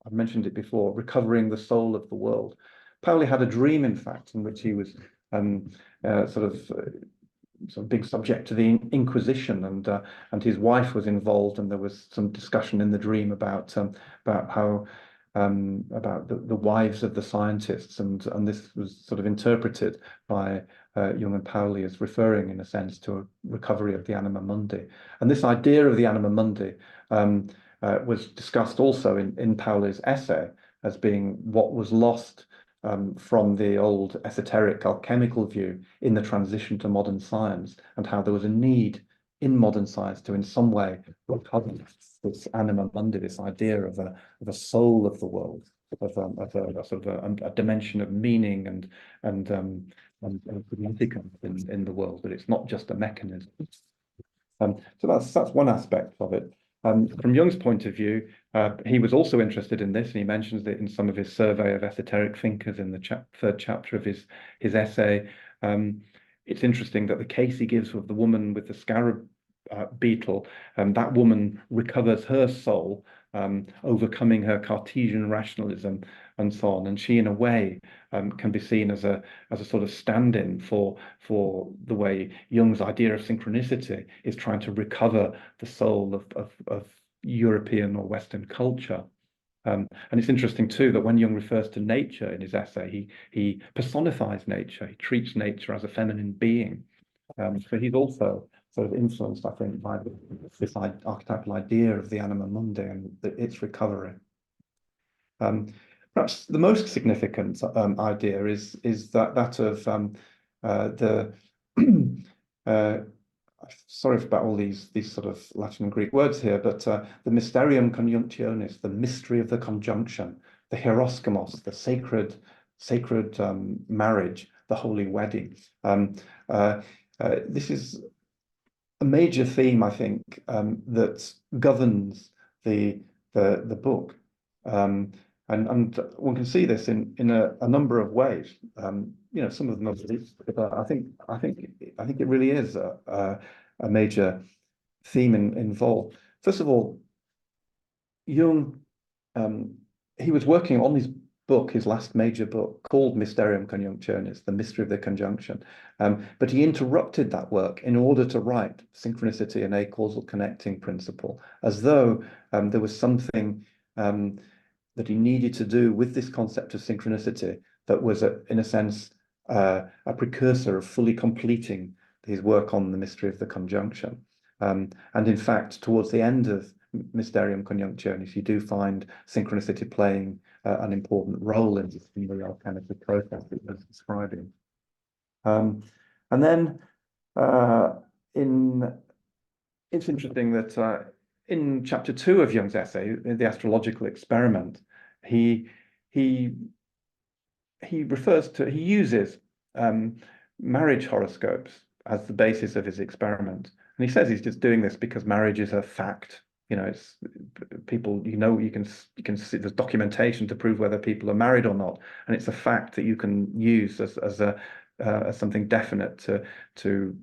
I've mentioned it before, recovering the soul of the world. Pauli had a dream, in fact, in which he was sort of big subject to the Inquisition, and his wife was involved, and there was some discussion in the dream about how about the wives of the scientists, and this was sort of interpreted by Jung and Pauli as referring, in a sense, to a recovery of the anima mundi. And this idea of the anima mundi was discussed also in Pauli's essay as being what was lost from the old esoteric alchemical view in the transition to modern science, and how there was a need in modern science to in some way recover this anima mundi, this idea of a soul of the world, of a sort of a dimension of meaning and significance in the world, that it's not just a mechanism. So that's one aspect of it. From Jung's point of view, he was also interested in this, and he mentions it in some of his survey of esoteric thinkers in the third chapter of his essay. It's interesting that the case he gives of the woman with the scarab beetle, that woman recovers her soul, overcoming her Cartesian rationalism and so on, and she, in a way, can be seen as a sort of stand-in for the way Jung's idea of synchronicity is trying to recover the soul of European or Western culture. And it's interesting too that when Jung refers to nature in his essay, he personifies nature. He treats nature as a feminine being. So he's also sort of influenced, I think, by this archetypal idea of the anima mundi and its recovery. Perhaps the most significant idea is that of the sorry about all these sort of Latin and Greek words here, but the mysterium conjunctionis, the mystery of the conjunction, the hieroskimos, the sacred marriage, the holy wedding. This is a major theme, I think, that governs the book, and one can see this in a number of ways. Some of them are, but I think it really is a major theme involved. First of all, Jung, he was working on his book, his last major book, called Mysterium Conjunctionis, the mystery of the conjunction. But he interrupted that work in order to write Synchronicity and Acausal Connecting Principle, as though there was something that he needed to do with this concept of synchronicity that was, in a sense, a precursor of fully completing his work on the mystery of the conjunction. And in fact, towards the end of Mysterium Conjunctionis, you do find synchronicity playing an important role in the alchemical process that he was describing. And then it's interesting that in chapter 2 of Jung's essay, The Astrological Experiment, he uses marriage horoscopes as the basis of his experiment. And he says he's just doing this because marriage is a fact You know, it's people, you can see there's documentation to prove whether people are married or not, and it's a fact that you can use as something definite to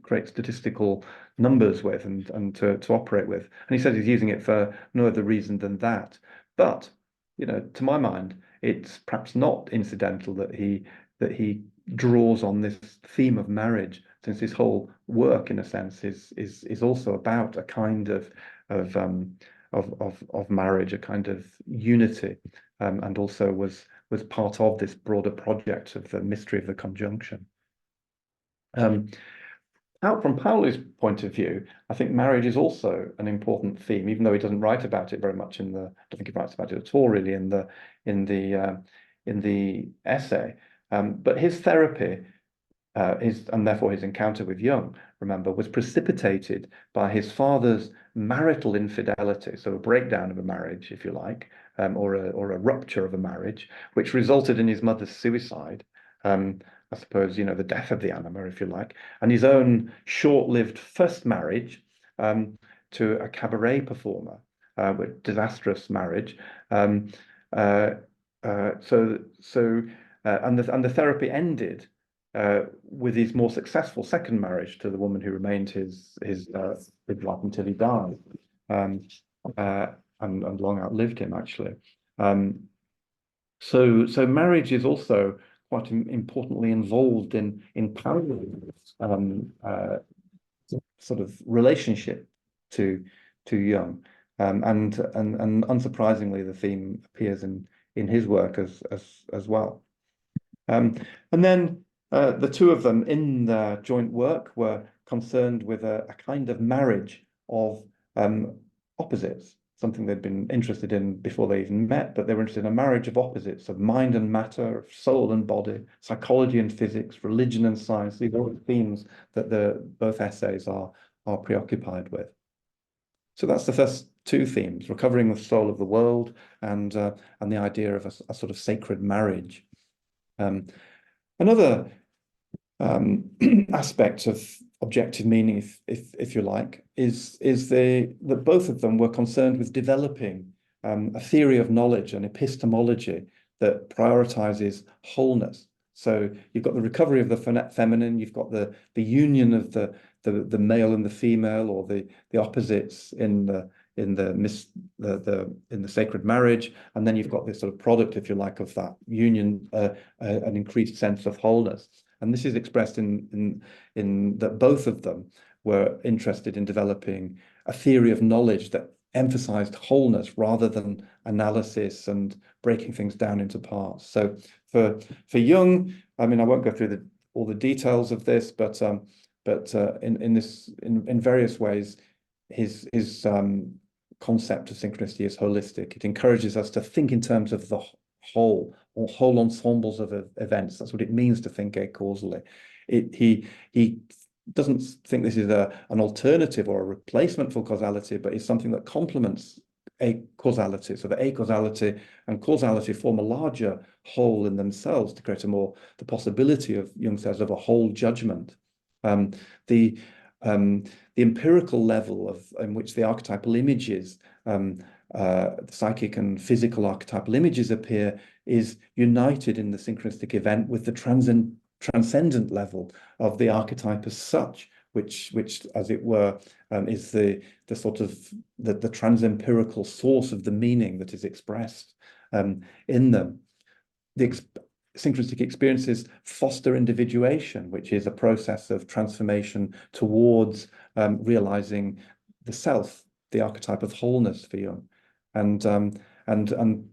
create statistical numbers with and to operate with. And he says he's using it for no other reason than that. But to my mind, it's perhaps not incidental that he draws on this theme of marriage, since his whole work, in a sense, is also about a kind of marriage, a kind of unity, and also was part of this broader project of the mystery of the conjunction. Out from Pauli's point of view, I think marriage is also an important theme, even though he doesn't write about it very much I don't think he writes about it at all, really, in the essay. But his therapy, and therefore his encounter with Jung, remember, was precipitated by his father's marital infidelity, so a breakdown of a marriage, if you like, or a rupture of a marriage, which resulted in his mother's suicide. I suppose, the death of the anima, if you like, and his own short-lived first marriage to a cabaret performer, with disastrous marriage. And the therapy ended with his more successful second marriage to the woman who remained his wife until he died, and long outlived him, actually. So marriage is also quite importantly involved in Pauli's sort of relationship to Jung, and unsurprisingly, the theme appears in his work as well. And then the two of them in their joint work were concerned with a kind of marriage of opposites, something they'd been interested in before they even met, but they were interested in a marriage of opposites, of mind and matter, of soul and body, psychology and physics, religion and science. These are all themes that both essays are preoccupied with. So that's the first two themes: recovering the soul of the world, and the idea of a sort of sacred marriage. Another aspect of objective meaning, if you like, is that both of them were concerned with developing a theory of knowledge, an epistemology that prioritizes wholeness. So you've got the recovery of the feminine, you've got the union of the male and the female, or the opposites in the sacred marriage, and then you've got this sort of product, if you like, of that union, an increased sense of wholeness. And this is expressed in that both of them were interested in developing a theory of knowledge that emphasized wholeness rather than analysis and breaking things down into parts. So for Jung, I mean, I won't go through all the details of this, but in various ways, his concept of synchronicity is holistic. It encourages us to think in terms of the whole, or whole ensembles of events. That's what it means to think acausally. He doesn't think this is an alternative or a replacement for causality, but is something that complements causality. So that acausality and causality form a larger whole in themselves to create the possibility of, Jung says, of a whole judgment. The empirical level in which the archetypal images, the psychic and physical archetypal images appear, is united in the synchronistic event with the transcendent level of the archetype as such, which as it were, is the sort of the transempirical source of the meaning that is expressed in them. The synchronistic experiences foster individuation, which is a process of transformation towards realizing the self, the archetype of wholeness for Jung. And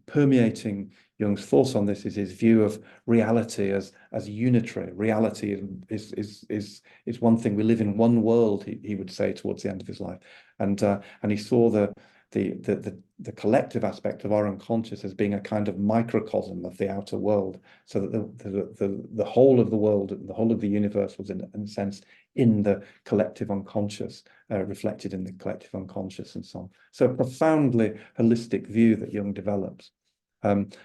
permeating Jung's thoughts on this is his view of reality as unitary. Reality is one thing. We live in one world, he would say towards the end of his life, and he saw the collective aspect of our unconscious as being a kind of microcosm of the outer world, so that the whole of the world, the whole of the universe, was in a sense in the collective unconscious, reflected in the collective unconscious, and so on. So a profoundly holistic view that Jung develops. And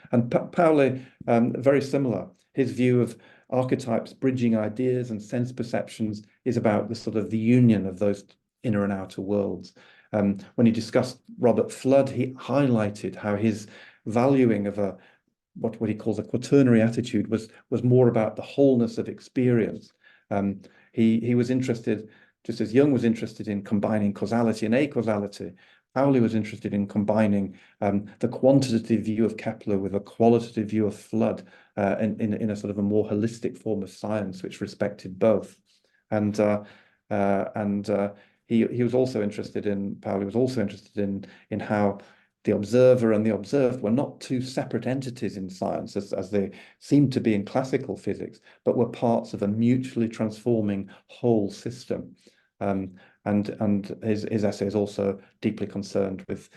Pauli, very similar. His view of archetypes bridging ideas and sense perceptions is about the sort of the union of those inner and outer worlds. When he discussed Robert Flood, he highlighted how his valuing of what he calls a quaternary attitude was more about the wholeness of experience. He was interested, just as Jung was interested in combining causality and acausality, Pauli was interested in combining the quantitative view of Kepler with a qualitative view of Flood in a sort of a more holistic form of science, which respected both. And he was also interested in, Pauli was also interested in how the observer and the observed were not two separate entities in science, as they seemed to be in classical physics, but were parts of a mutually transforming whole system. And his essay is also deeply concerned with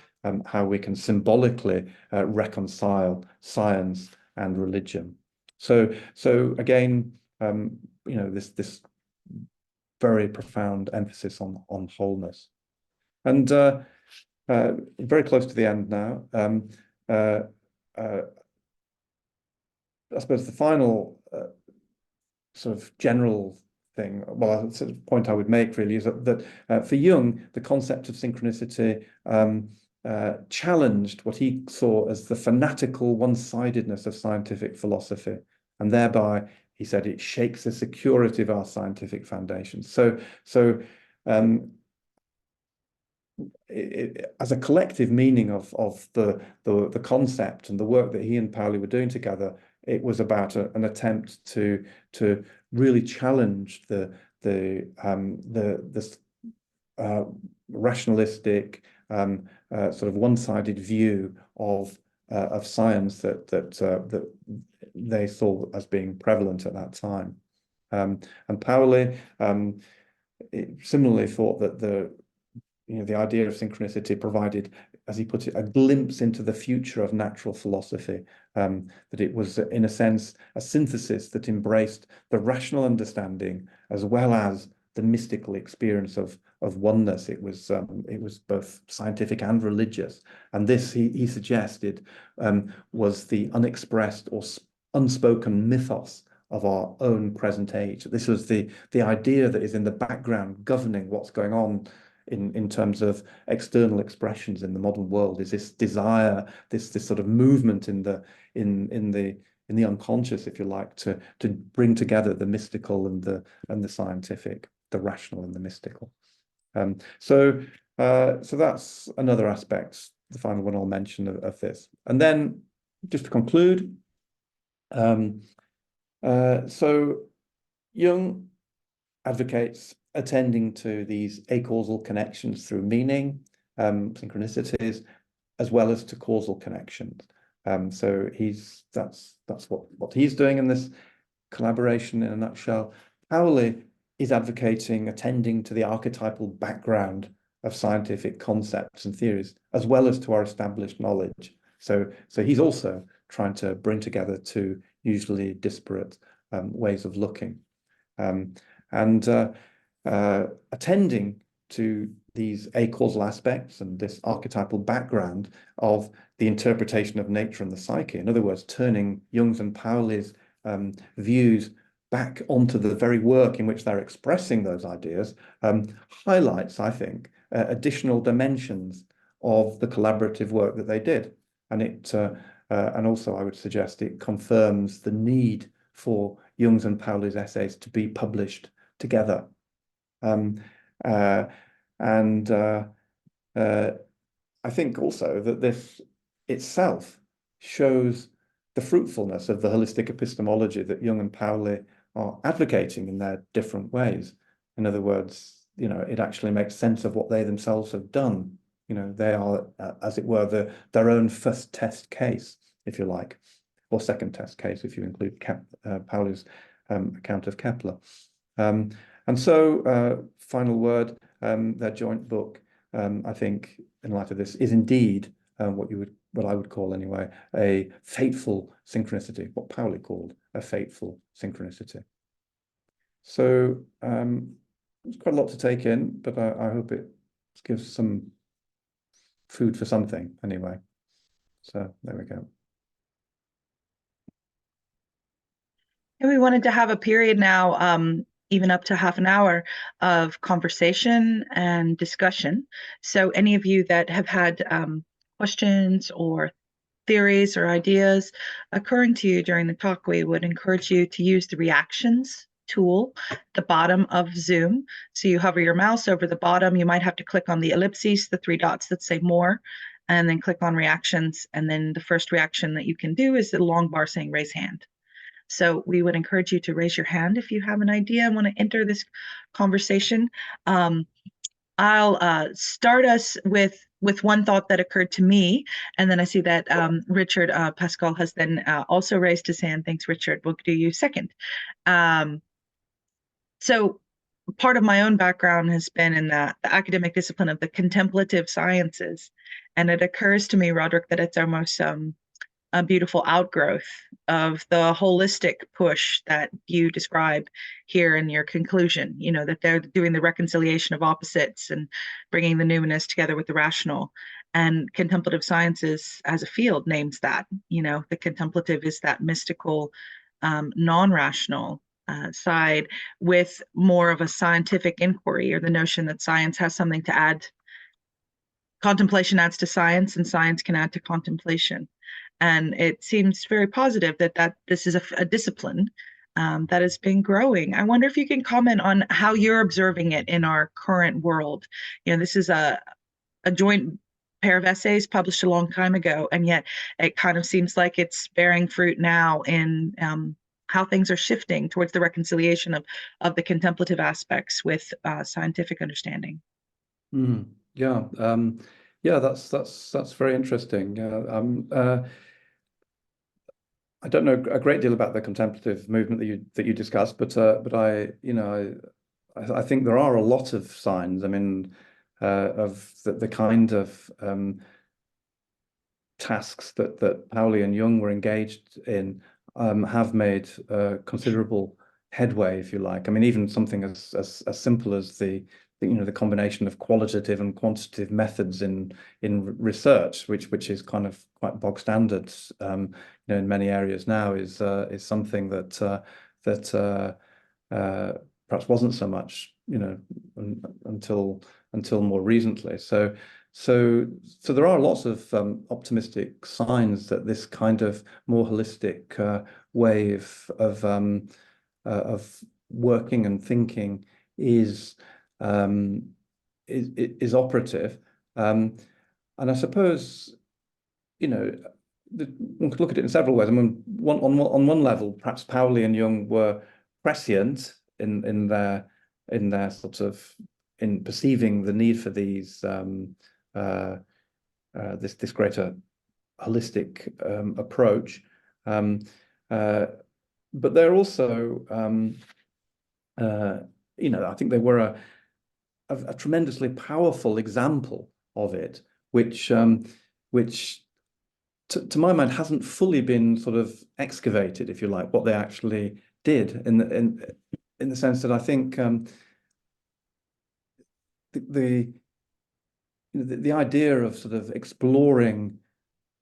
how we can symbolically reconcile science and religion. So again, this very profound emphasis on wholeness. And very close to the end now. I suppose the final sort of general thing, well, sort of point I would make really is that for Jung, the concept of synchronicity challenged what he saw as the fanatical one-sidedness of scientific philosophy, and thereby, he said, it shakes the security of our scientific foundations. As a collective meaning of the concept and the work that he and Pauli were doing together, it was about an attempt to really challenge the rationalistic sort of one-sided view of science that they saw as being prevalent at that time. And Pauli similarly thought that the idea of synchronicity provided, as he put it, a glimpse into the future of natural philosophy, that it was, in a sense, a synthesis that embraced the rational understanding as well as the mystical experience of oneness. It was both scientific and religious, and this, he suggested, was the unexpressed or unspoken mythos of our own present age. This was the idea that is in the background governing what's going on in terms of external expressions in the modern world, is this desire, this sort of movement in the unconscious, if you like, to bring together the mystical and the scientific, the rational and the mystical. So that's another aspect, the final one I'll mention of this. And then just to conclude, so Jung advocates attending to these acausal connections through meaning, synchronicities, as well as to causal connections. So that's what he's doing in this collaboration in a nutshell. Pauli is advocating attending to the archetypal background of scientific concepts and theories, as well as to our established knowledge. So he's also trying to bring together two usually disparate ways of looking. Attending to these acausal aspects and this archetypal background of the interpretation of nature and the psyche, in other words, turning Jung's and Pauli's views back onto the very work in which they're expressing those ideas, highlights, I think, additional dimensions of the collaborative work that they did. And also, I would suggest, it confirms the need for Jung's and Pauli's essays to be published together. I think also that this itself shows the fruitfulness of the holistic epistemology that Jung and Pauli are advocating in their different ways. In other words, it actually makes sense of what they themselves have done. They are, as it were, their own first test case, if you like, or second test case, if you include Pauli's account of Kepler. And so, final word, their joint book, I think, in light of this, is indeed what I would call anyway, a fateful synchronicity, what Pauli called a fateful synchronicity. So it's quite a lot to take in, but I hope it gives some food for something anyway. So there we go. And we wanted to have a period now even up to half an hour of conversation and discussion. So any of you that have had questions or theories or ideas occurring to you during the talk, we would encourage you to use the reactions tool at the bottom of Zoom. So you hover your mouse over the bottom. You might have to click on the ellipses, the three dots that say more, and then click on reactions. And then the first reaction that you can do is the long bar saying raise hand. So we would encourage you to raise your hand if you have an idea and want to enter this conversation. I'll start us with one thought that occurred to me, and then I see that Richard Pascal has then also raised his hand. Thanks, Richard. We'll do you second. So part of my own background has been in the academic discipline of the contemplative sciences, and it occurs to me, Roderick, that it's almost a beautiful outgrowth of the holistic push that you describe here in your conclusion, that they're doing the reconciliation of opposites and bringing the numinous together with the rational. And contemplative sciences as a field names that, the contemplative is that mystical, non-rational side with more of a scientific inquiry, or the notion that science has something to add. Contemplation adds to science, and science can add to contemplation. And it seems very positive that this is a discipline that has been growing. I wonder if you can comment on how you're observing it in our current world. This is a joint pair of essays published a long time ago, and yet it kind of seems like it's bearing fruit now in how things are shifting towards the reconciliation of the contemplative aspects with scientific understanding. Yeah, that's very interesting. I don't know a great deal about the contemplative movement that you discussed, but I think there are a lot of signs. I mean, of the kind of tasks that Pauli and Jung were engaged in have made considerable headway, if you like. I mean, even something as simple as the combination of qualitative and quantitative methods in research, which is kind of quite bog standard, in many areas now, is something that perhaps wasn't so much, until more recently. So there are lots of optimistic signs that this kind of more holistic way of working and thinking is operative, and I suppose one could look at it in several ways. I mean, on one level, perhaps Pauli and Jung were prescient in their sort of in perceiving the need for these this greater holistic approach, but they're also I think they were a tremendously powerful example of it, which to my mind hasn't fully been sort of excavated, if you like, what they actually did in the sense that I think the idea of sort of exploring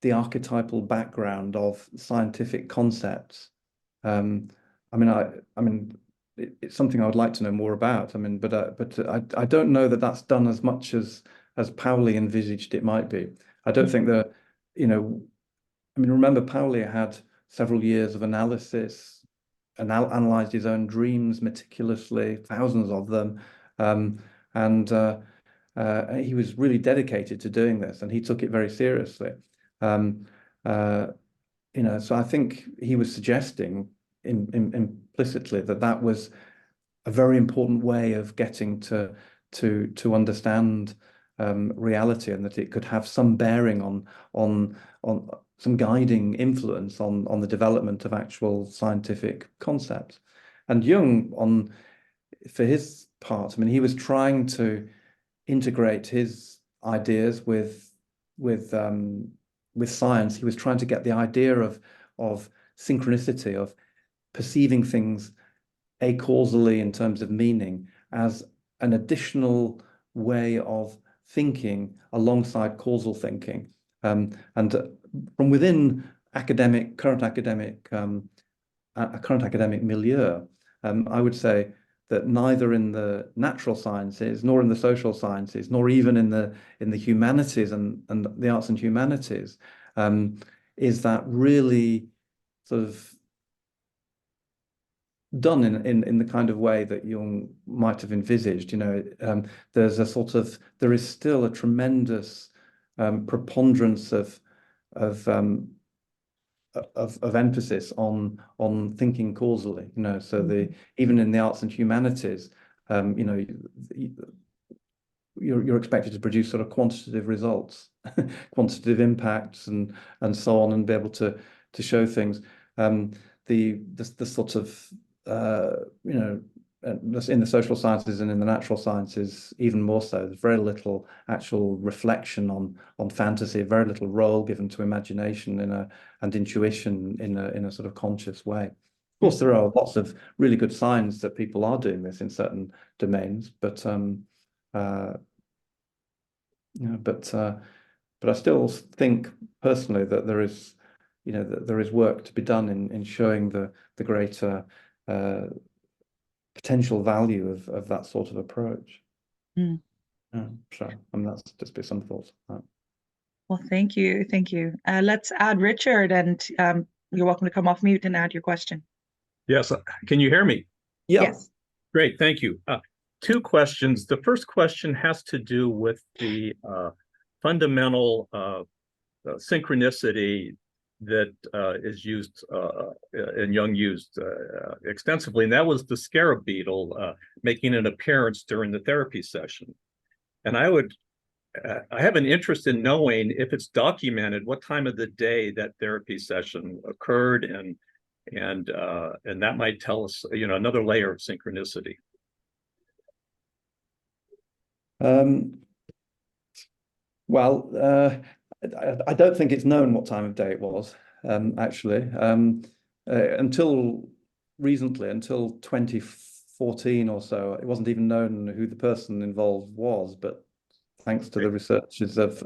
the archetypal background of scientific concepts. I mean, it's something I would like to know more about. I mean, but I don't know that that's done as much as Pauli envisaged it might be. I don't think that, I mean, remember Pauli had several years of analysis, analyzed his own dreams meticulously, thousands of them, and he was really dedicated to doing this, and he took it very seriously. So I think he was suggesting implicitly that was a very important way of getting to understand reality, and that it could have some bearing on some guiding influence on the development of actual scientific concepts. And Jung, for his part, I mean, he was trying to integrate his ideas with science. He was trying to get the idea of synchronicity, of perceiving things acausally in terms of meaning, as an additional way of thinking alongside causal thinking, and from within current academic milieu, I would say that neither in the natural sciences, nor in the social sciences, nor even in the humanities and the arts and humanities, is that really sort of done in the kind of way that Jung might have envisaged. There's a sort of, there is still a tremendous preponderance of emphasis on thinking causally. So even in the arts and humanities, you're expected to produce sort of quantitative results, quantitative impacts, and so on, and be able to show things. The sort of in the social sciences and in the natural sciences, even more so, there's very little actual reflection on fantasy, very little role given to imagination and intuition in a sort of conscious way. Of course, there are lots of really good signs that people are doing this in certain domains, but I still think personally that there is, that there is work to be done in showing the greater potential value of that sort of approach. Mm. So, that's just be some thoughts on that. Well, thank you. Thank you. Let's add Richard, and you're welcome to come off mute and add your question. Yes. Can you hear me? Yeah. Yes. Great. Thank you. Two questions. The first question has to do with the fundamental synchronicity that is used and Jung used extensively, and that was the scarab beetle making an appearance during the therapy session. And I have an interest in knowing if it's documented what time of the day that therapy session occurred, and that might tell us, another layer of synchronicity. Well, I don't think it's known what time of day it was, actually, until recently, until 2014 or so. It wasn't even known who the person involved was, but thanks to the researches of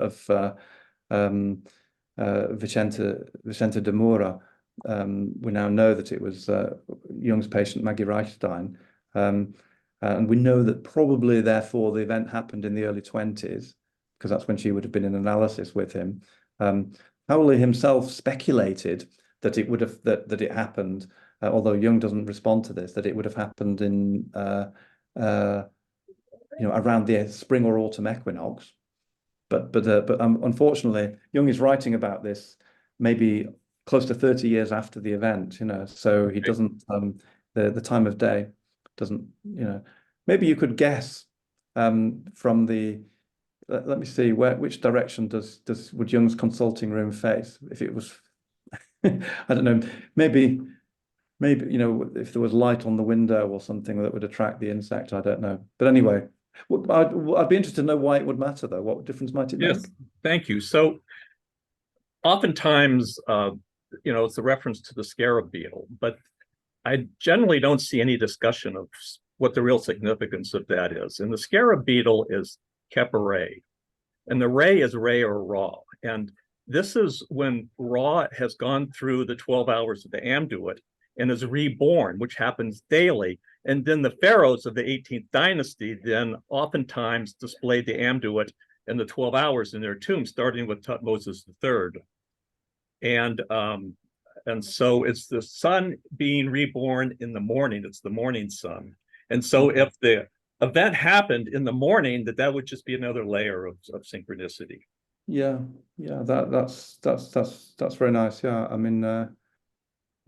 Vicente de Moura, we now know that it was Jung's patient Maggie Reichstein, and we know that probably, therefore, the event happened in the early 20s, because that's when she would have been in analysis with him. Pauli himself speculated that it would have that it happened, although Jung doesn't respond to this, that it would have happened in around the spring or autumn equinox. But unfortunately, Jung is writing about this maybe close to 30 years after the event. So he doesn't the time of day doesn't. Maybe you could guess from the. Let me see, which direction would Jung's consulting room face? If it was, I don't know, maybe if there was light on the window or something that would attract the insect, I don't know. But anyway, I'd be interested to know why it would matter, though. What difference might it make? Yes, thank you. So oftentimes, it's a reference to the scarab beetle, but I generally don't see any discussion of what the real significance of that is. And the scarab beetle is Kepler, and the ray is ray or raw. And this is when raw has gone through the 12 hours of the amduit and is reborn, which happens daily. And then the pharaohs of the 18th dynasty then oftentimes displayed the amduit and the 12 hours in their tomb, starting with Tutmosis III. And so it's the sun being reborn in the morning. It's the morning sun. And so if the event happened in the morning, that would just be another layer of synchronicity. Yeah, that's very nice. Yeah, I mean,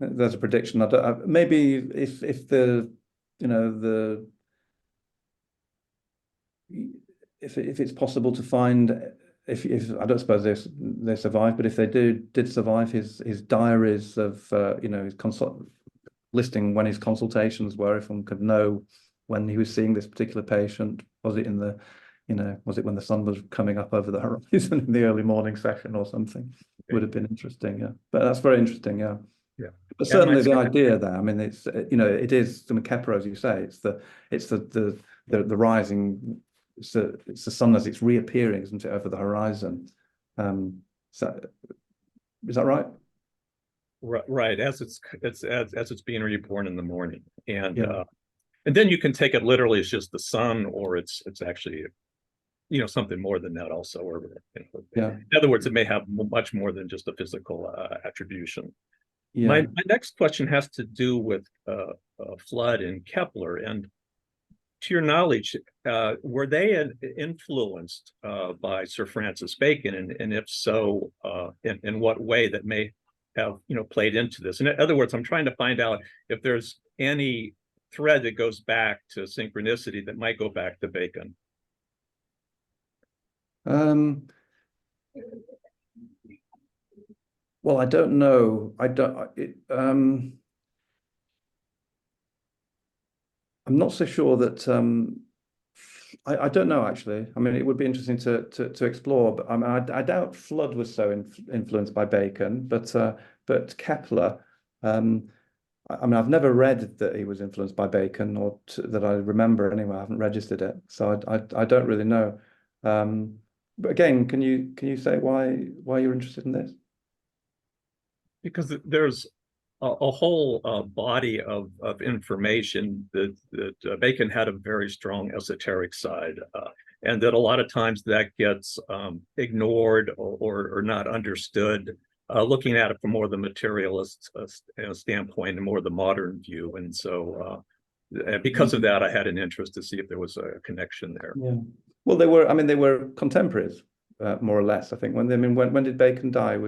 there's a prediction. Maybe if it's possible to find, if I don't suppose they survived, but if they did survive, his diaries of his listing when his consultations were, if one could know when he was seeing this particular patient. Was it was it when the sun was coming up over the horizon in the early morning session or something? Okay. Would have been interesting, yeah. But that's very interesting, yeah. Yeah. But certainly the idea there, I mean, it's it is, I mean, Kepler, as you say, it's the rising, it's the sun as it's reappearing, isn't it, over the horizon? So is that right? Right, as it's being reborn in the morning, and yeah. And then you can take it literally as just the sun, or it's actually, you know, something more than that also. Or, Yeah. in other words, it may have much more than just a physical attribution. Yeah. My next question has to do with Flood and Kepler. And to your knowledge, were they influenced by Sir Francis Bacon? And if so, in what way that may have, you know, played into this? In other words, I'm trying to find out if there's any thread that goes back to synchronicity that might go back to Bacon. Well, I don't know. I'm not so sure that I don't know, actually. I mean, it would be interesting to explore, but I mean, I doubt Flood was so influenced by Bacon, but Kepler. I mean, I've never read that he was influenced by Bacon, or that I remember anyway. I haven't registered it, so I don't really know. But again, can you say why you're interested in this? Because there's a whole body of information that Bacon had a very strong esoteric side, and that a lot of times that gets ignored or not understood, looking at it from more the materialist standpoint and more the modern view. And so because of that, I had an interest to see if there was a connection there. Yeah. Well, they were contemporaries, more or less, I think. When did Bacon die?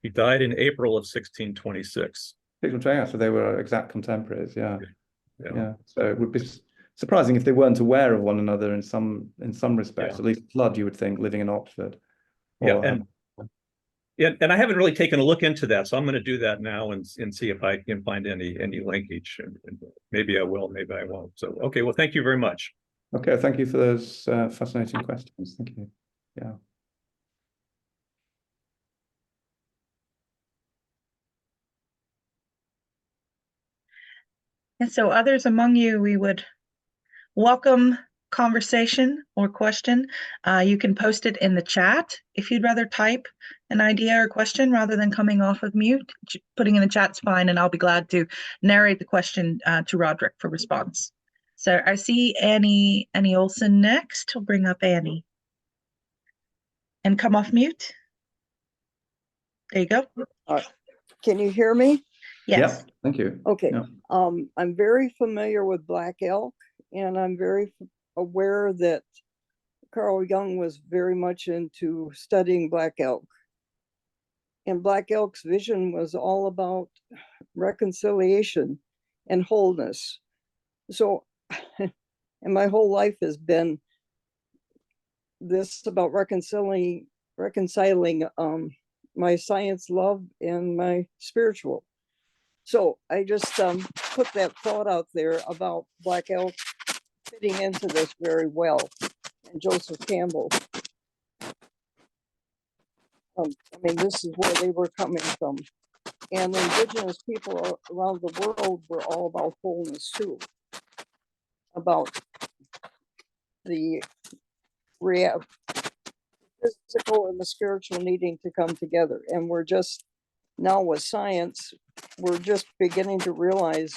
He died in April of 1626. So they were exact contemporaries, yeah. Yeah. So it would be surprising if they weren't aware of one another in some respects. Yeah. At least Flood, you would think, living in Oxford. And I haven't really taken a look into that, so I'm going to do that now and see if I can find any linkage. And maybe I will, maybe I won't. So, okay, well, thank you very much. Okay, thank you for those fascinating questions. Thank you. Yeah. And so others among you, we would welcome conversation or question. You can post it in the chat if you'd rather type an idea or question rather than coming off of mute. Putting in the chat's fine, and I'll be glad to narrate the question to Roderick for response. So I see Annie Olson next. We'll bring up Annie. And come off mute. There you go. Can you hear me? Yes. Yeah, thank you. Okay. Yeah. I'm very familiar with Black Elk, and I'm very aware that Carl Jung was very much into studying Black Elk. And Black Elk's vision was all about reconciliation and wholeness. So, and my whole life has been this about reconciling my science love and my spiritual. So I just put that thought out there about Black Elk fitting into this very well, and Joseph Campbell. I mean, this is where they were coming from. And the indigenous people around the world were all about wholeness too, about the physical and the spiritual needing to come together. And we're just, now with science, we're just beginning to realize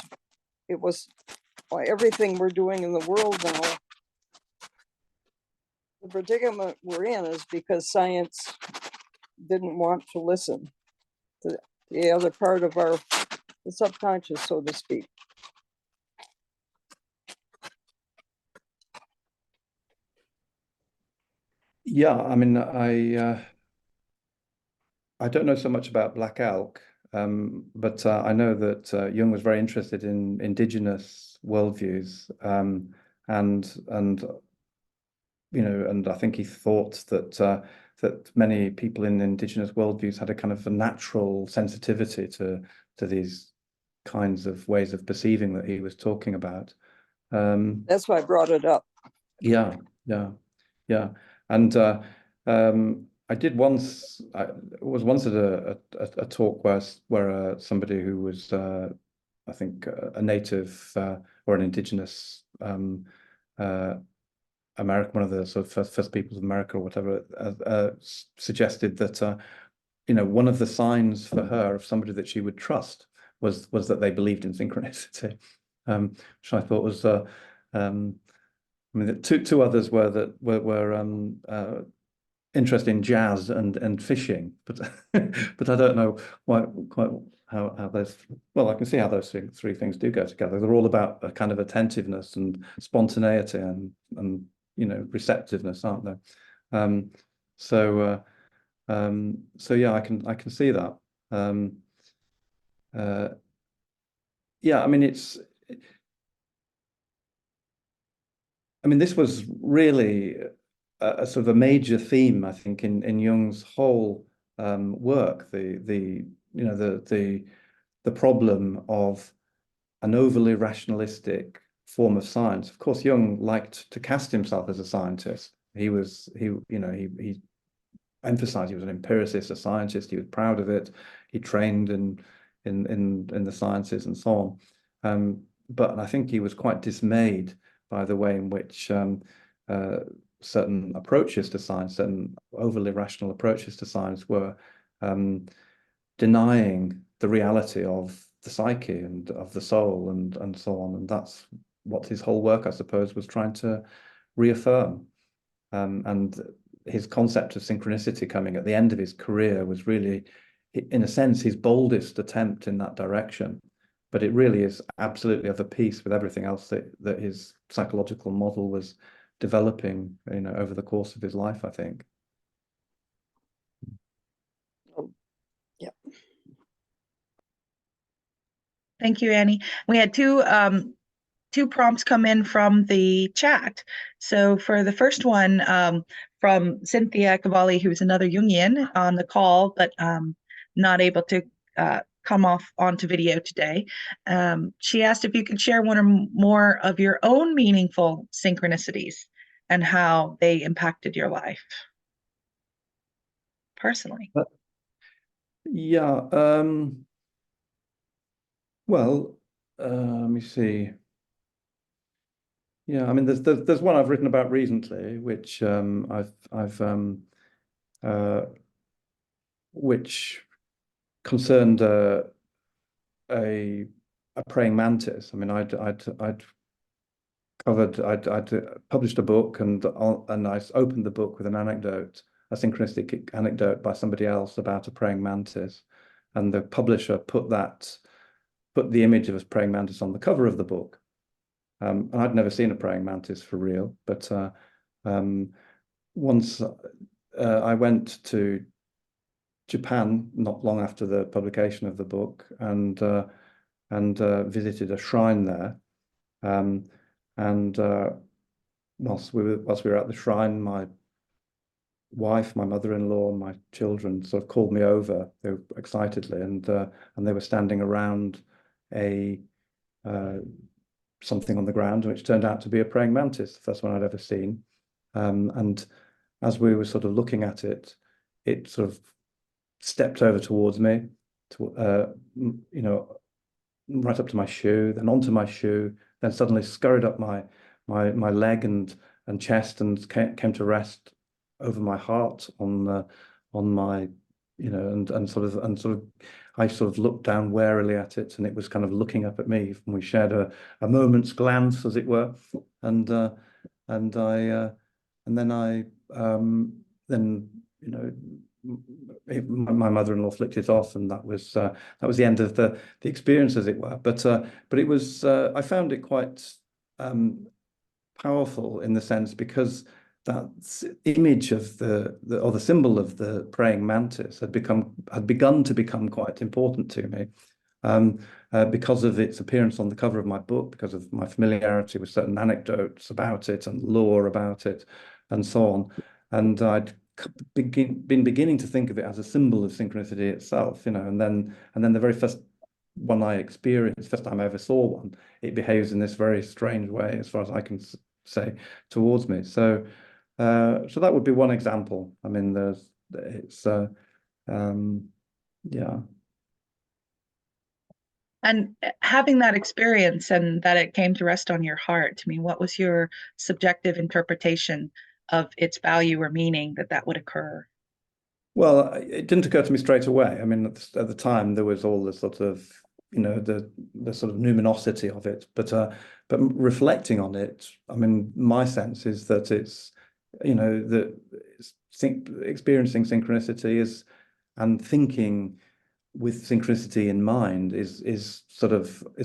it was everything we're doing in the world now. The predicament we're in is because science didn't want to listen to the other part of the subconscious, so to speak. Yeah, I mean, I don't know so much about Black Elk, but I know that Jung was very interested in indigenous worldviews, and you know, and I think he thought that many people in indigenous worldviews had a kind of a natural sensitivity to these kinds of ways of perceiving that he was talking about. That's why I brought it up. Yeah. And I did once. I was once at a talk where somebody who was, I think, a native or an indigenous American, one of the sort of first peoples of America or whatever, suggested that you know, one of the signs for her of somebody that she would trust was that they believed in synchronicity. which I thought was I mean, the two others were interested in jazz and fishing, but but I don't know quite how those. Well, I can see how those three things do go together. They're all about a kind of attentiveness and spontaneity and receptiveness, aren't they? So yeah, I can see that. Yeah, I mean this was really a sort of a major theme, I think, in Jung's whole work. The problem of an overly rationalistic form of science. Of course, Jung liked to cast himself as a scientist. He emphasized he was an empiricist, a scientist. He was proud of it. He trained in the sciences and so on. But I think he was quite dismayed by the way in which certain approaches to science, certain overly rational approaches to science, were denying the reality of the psyche and of the soul and so on. And that's what his whole work, I suppose, was trying to reaffirm. And his concept of synchronicity coming at the end of his career was really, in a sense, his boldest attempt in that direction. But it really is absolutely of a piece with everything else that his psychological model was developing, over the course of his life, I think. Yeah. Thank you, Annie. We had two prompts come in from the chat. So for the first one, from Cynthia Cavalli, who's another Jungian on the call, but not able to come onto video today. She asked if you could share one or more of your own meaningful synchronicities and how they impacted your life personally. Yeah. Well, let me see. Yeah, I mean, there's one I've written about recently, which which concerned a praying mantis. I mean, I'd published a book, and I opened the book with an anecdote, a synchronistic anecdote by somebody else about a praying mantis, and the publisher put the image of a praying mantis on the cover of the book. And I'd never seen a praying mantis for real, but once I went to Japan not long after the publication of the book, and visited a shrine there. And whilst we were at the shrine, my wife, my mother-in-law, and my children sort of called me over, they were excitedly, and they were standing around something on the ground, which turned out to be a praying mantis, the first one I'd ever seen. And as we were sort of looking at it, it sort of stepped over towards me, right up to my shoe, then onto my shoe, then suddenly scurried up my leg and chest, and came to rest over my heart on my, and sort of I sort of looked down warily at it, and it was kind of looking up at me, and we shared a moment's glance, as it were, and then my mother-in-law flicked it off, and that was the end of the experience, as it were. But it was I found it quite powerful in the sense, because that image of the symbol of the praying mantis had begun to become quite important to me, because of its appearance on the cover of my book, because of my familiarity with certain anecdotes about it and lore about it, and so on. And I'd been beginning to think of it as a symbol of synchronicity itself, and then the very first one I experienced, first time I ever saw one, it behaves in this very strange way, as far as I can say, towards me. So that would be one example. I mean, yeah. And having that experience and that it came to rest on your heart, I mean, what was your subjective interpretation of its value or meaning that would occur? Well, it didn't occur to me straight away. I mean, at the time, there was all this sort of you know, the sort of numinosity of it, but reflecting on it, I mean, my sense is that it's, you know, that experiencing synchronicity is, and thinking with synchronicity in mind is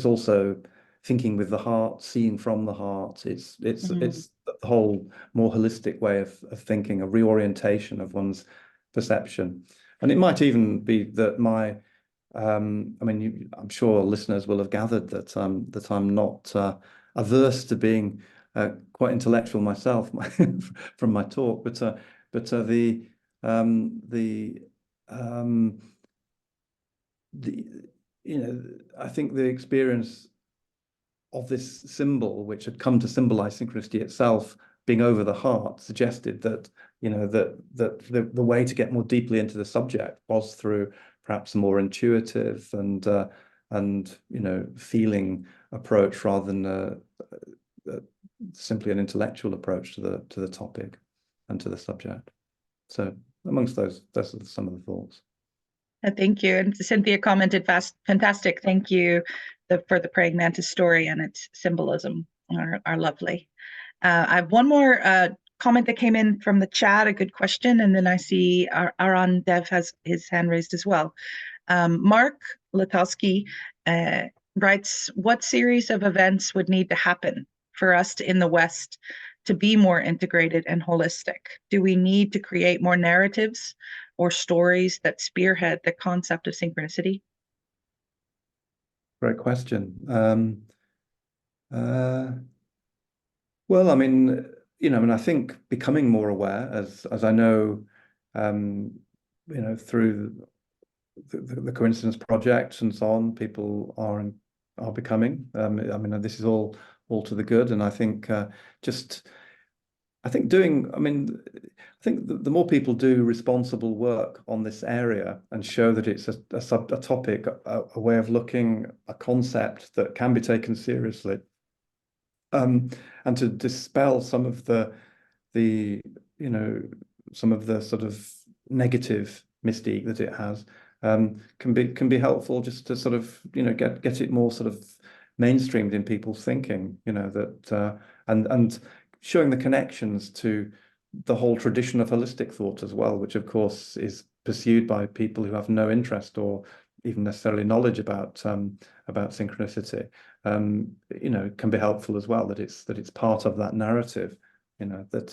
also thinking with the heart, seeing from the heart. It's the whole more holistic way of thinking, a reorientation of one's perception. And it might even be that I mean, I'm sure listeners will have gathered that I'm not averse to being quite intellectual myself from my talk, but you know, I think the experience of this symbol, which had come to symbolize synchronicity itself, being over the heart, suggested that, you know, that the way to get more deeply into the subject was through perhaps a more intuitive and you know, feeling approach rather than simply an intellectual approach to the topic and to the subject. So amongst those are some of the thoughts. Thank you. And Cynthia commented, fantastic. Thank you for the praying mantis story and its symbolism are lovely. I have one more comment that came in from the chat, a good question. And then I see Aran Dev has his hand raised as well. Mark Latowski writes, what series of events would need to happen for us in the West to be more integrated and holistic? Do we need to create more narratives or stories that spearhead the concept of synchronicity? Great question. Well, I mean, you know, I mean, I think becoming more aware, as I know, you know, through the Coincidence Project and so on, people are becoming. I mean, this is all to the good, and I think I think the more people do responsible work on this area and show that it's a topic, a way of looking, a concept that can be taken seriously, and to dispel some of the you know, some of the sort of negative mystique that it has, can be helpful, just to sort of, you know, get it more sort of mainstreamed in people's thinking, you know, that and showing the connections to the whole tradition of holistic thought as well, which of course is pursued by people who have no interest or even necessarily knowledge about synchronicity. You know, can be helpful as well, that it's part of that narrative. You know, that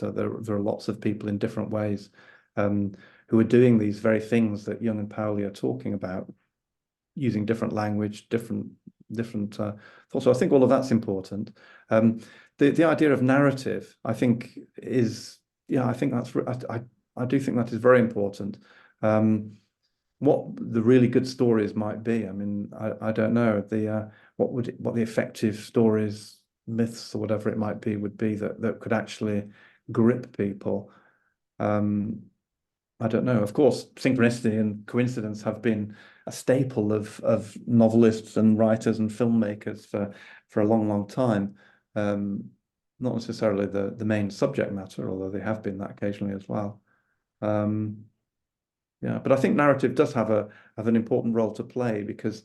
there are lots of people in different ways who are doing these very things that Jung and Pauli are talking about, using different language, different thoughts. So I think all of that's important. The idea of narrative, I think, is, yeah, I think that's, I do think that is very important. What the really good stories might be, I mean, I don't know, what the effective stories, myths, or whatever it might be, would be that could actually grip people. I don't know. Of course, synchronicity and coincidence have been a staple of novelists and writers and filmmakers for a long time. Not necessarily the main subject matter, although they have been that occasionally as well. Yeah, but I think narrative does have an important role to play, because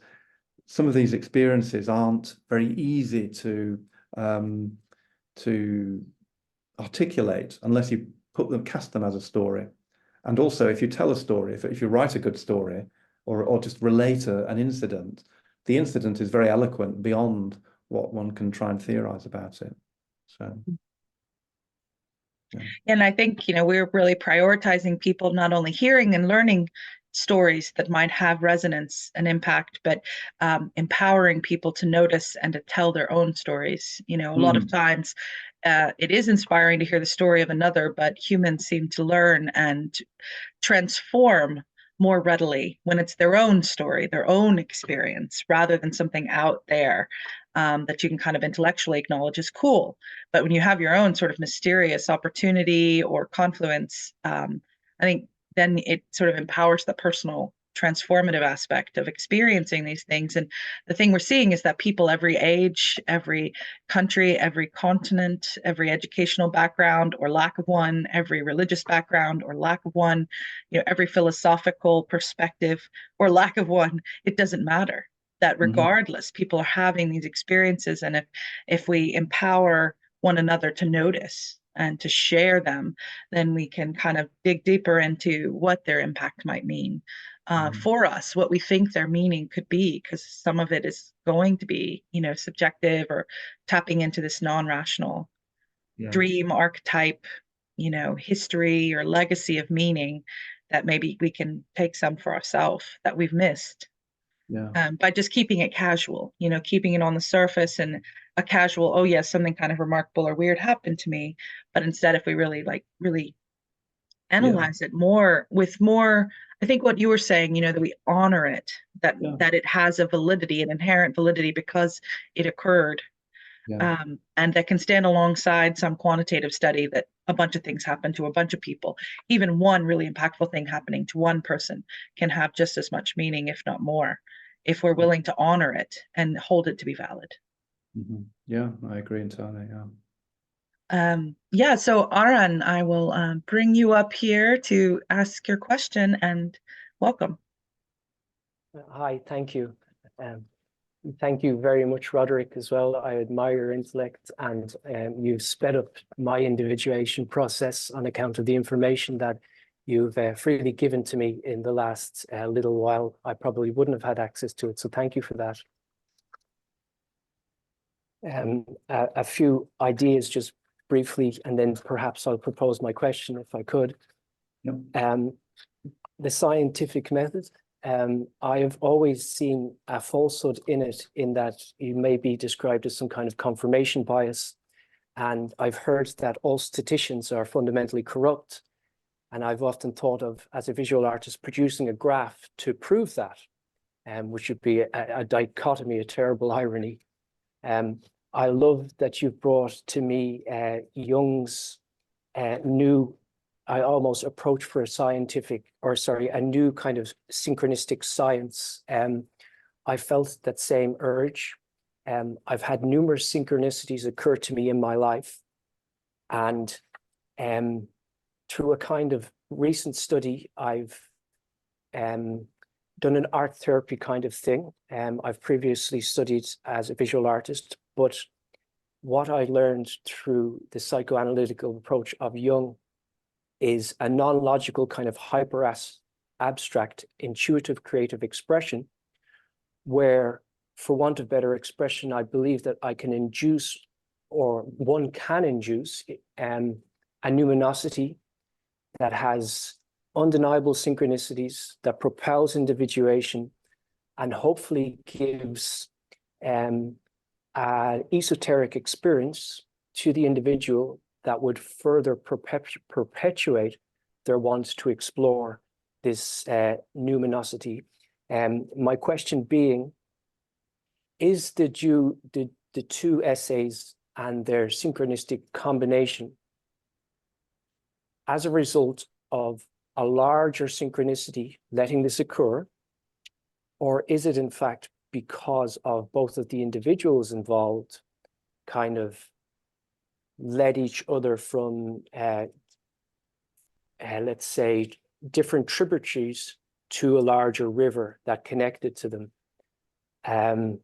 some of these experiences aren't very easy to articulate unless you cast them as a story. And also, if you tell a story, if you write a good story, or just relate an incident, the incident is very eloquent beyond what one can try and theorize about it. So, yeah. And I think, you know, we're really prioritizing people not only hearing and learning stories that might have resonance and impact, but empowering people to notice and to tell their own stories. You know, a lot of times it is inspiring to hear the story of another, but humans seem to learn and transform more readily when it's their own story, their own experience, rather than something out there that you can kind of intellectually acknowledge is cool. But when you have your own sort of mysterious opportunity or confluence, I think then it sort of empowers the personal transformative aspect of experiencing these things. And the thing we're seeing is that people, every age, every country, every continent, every educational background or lack of one, every religious background or lack of one, you know, every philosophical perspective or lack of one, it doesn't matter. that regardless, people are having these experiences, and if we empower one another to notice and to share them, then we can kind of dig deeper into what their impact might mean for us, what we think their meaning could be, because some of it is going to be, subjective or tapping into this non-rational dream archetype, history or legacy of meaning that maybe we can take some for ourselves that we've missed. By just keeping it casual, keeping it on the surface and a casual, oh yes, something kind of remarkable or weird happened to me. But instead, if we really analyze it more with more, I think what you were saying, that we honor it, that it has a validity, an inherent validity because it occurred. And that can stand alongside some quantitative study that a bunch of things happen to a bunch of people. Even one really impactful thing happening to one person can have just as much meaning, if not more, if we're willing to honor it and hold it to be valid. Yeah, I agree entirely. So Aran, I will bring you up here to ask your question, and welcome. Hi, thank you. Thank you very much, Roderick, as well. I admire your intellect, and you've sped up my individuation process on account of the information that you've freely given to me in the last little while. I probably wouldn't have had access to it, so thank you for that. A few ideas just briefly, and then perhaps I'll propose my question if I could. The scientific method. I have always seen a falsehood in it, in that you may be described as some kind of confirmation bias. And I've heard that all statisticians are fundamentally corrupt. And I've often thought of, as a visual artist, producing a graph to prove that, which would be a dichotomy, a terrible irony. I love that you've brought to me Jung's new almost approach for a new kind of synchronistic science. I felt that same urge. I've had numerous synchronicities occur to me in my life. And through a kind of recent study, I've done an art therapy kind of thing. I've previously studied as a visual artist, but what I learned through the psychoanalytical approach of Jung is a non-logical kind of abstract, intuitive, creative expression, where, for want of better expression, I believe that I can induce, or one can induce, a numinosity that has undeniable synchronicities, that propels individuation, and hopefully gives an esoteric experience to the individual that would further perpetuate their want to explore this numinosity. My question being, is the two essays and their synchronistic combination as a result of a larger synchronicity letting this occur, or is it in fact because of both of the individuals involved kind of led each other from, let's say, different tributaries to a larger river that connected to them? And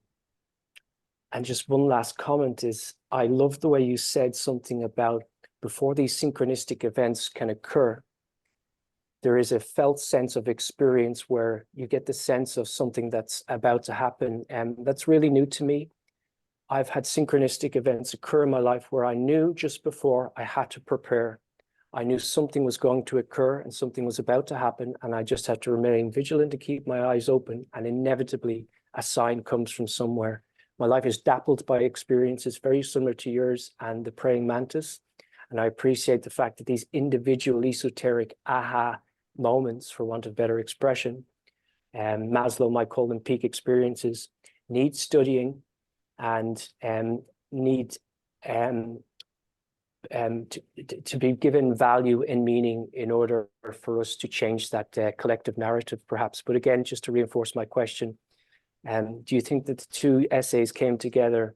just one last comment is, I love the way you said something about before these synchronistic events can occur, there is a felt sense of experience where you get the sense of something that's about to happen. And that's really new to me. I've had synchronistic events occur in my life where I knew just before I had to prepare. I knew something was going to occur and something was about to happen, and I just had to remain vigilant to keep my eyes open, and inevitably a sign comes from somewhere. My life is dappled by experiences very similar to yours and the praying mantis, and I appreciate the fact that these individual esoteric aha moments, for want of better expression, Maslow might call them peak experiences, need studying and need to be given value and meaning in order for us to change that collective narrative, perhaps. But again, just to reinforce my question, do you think that the two essays came together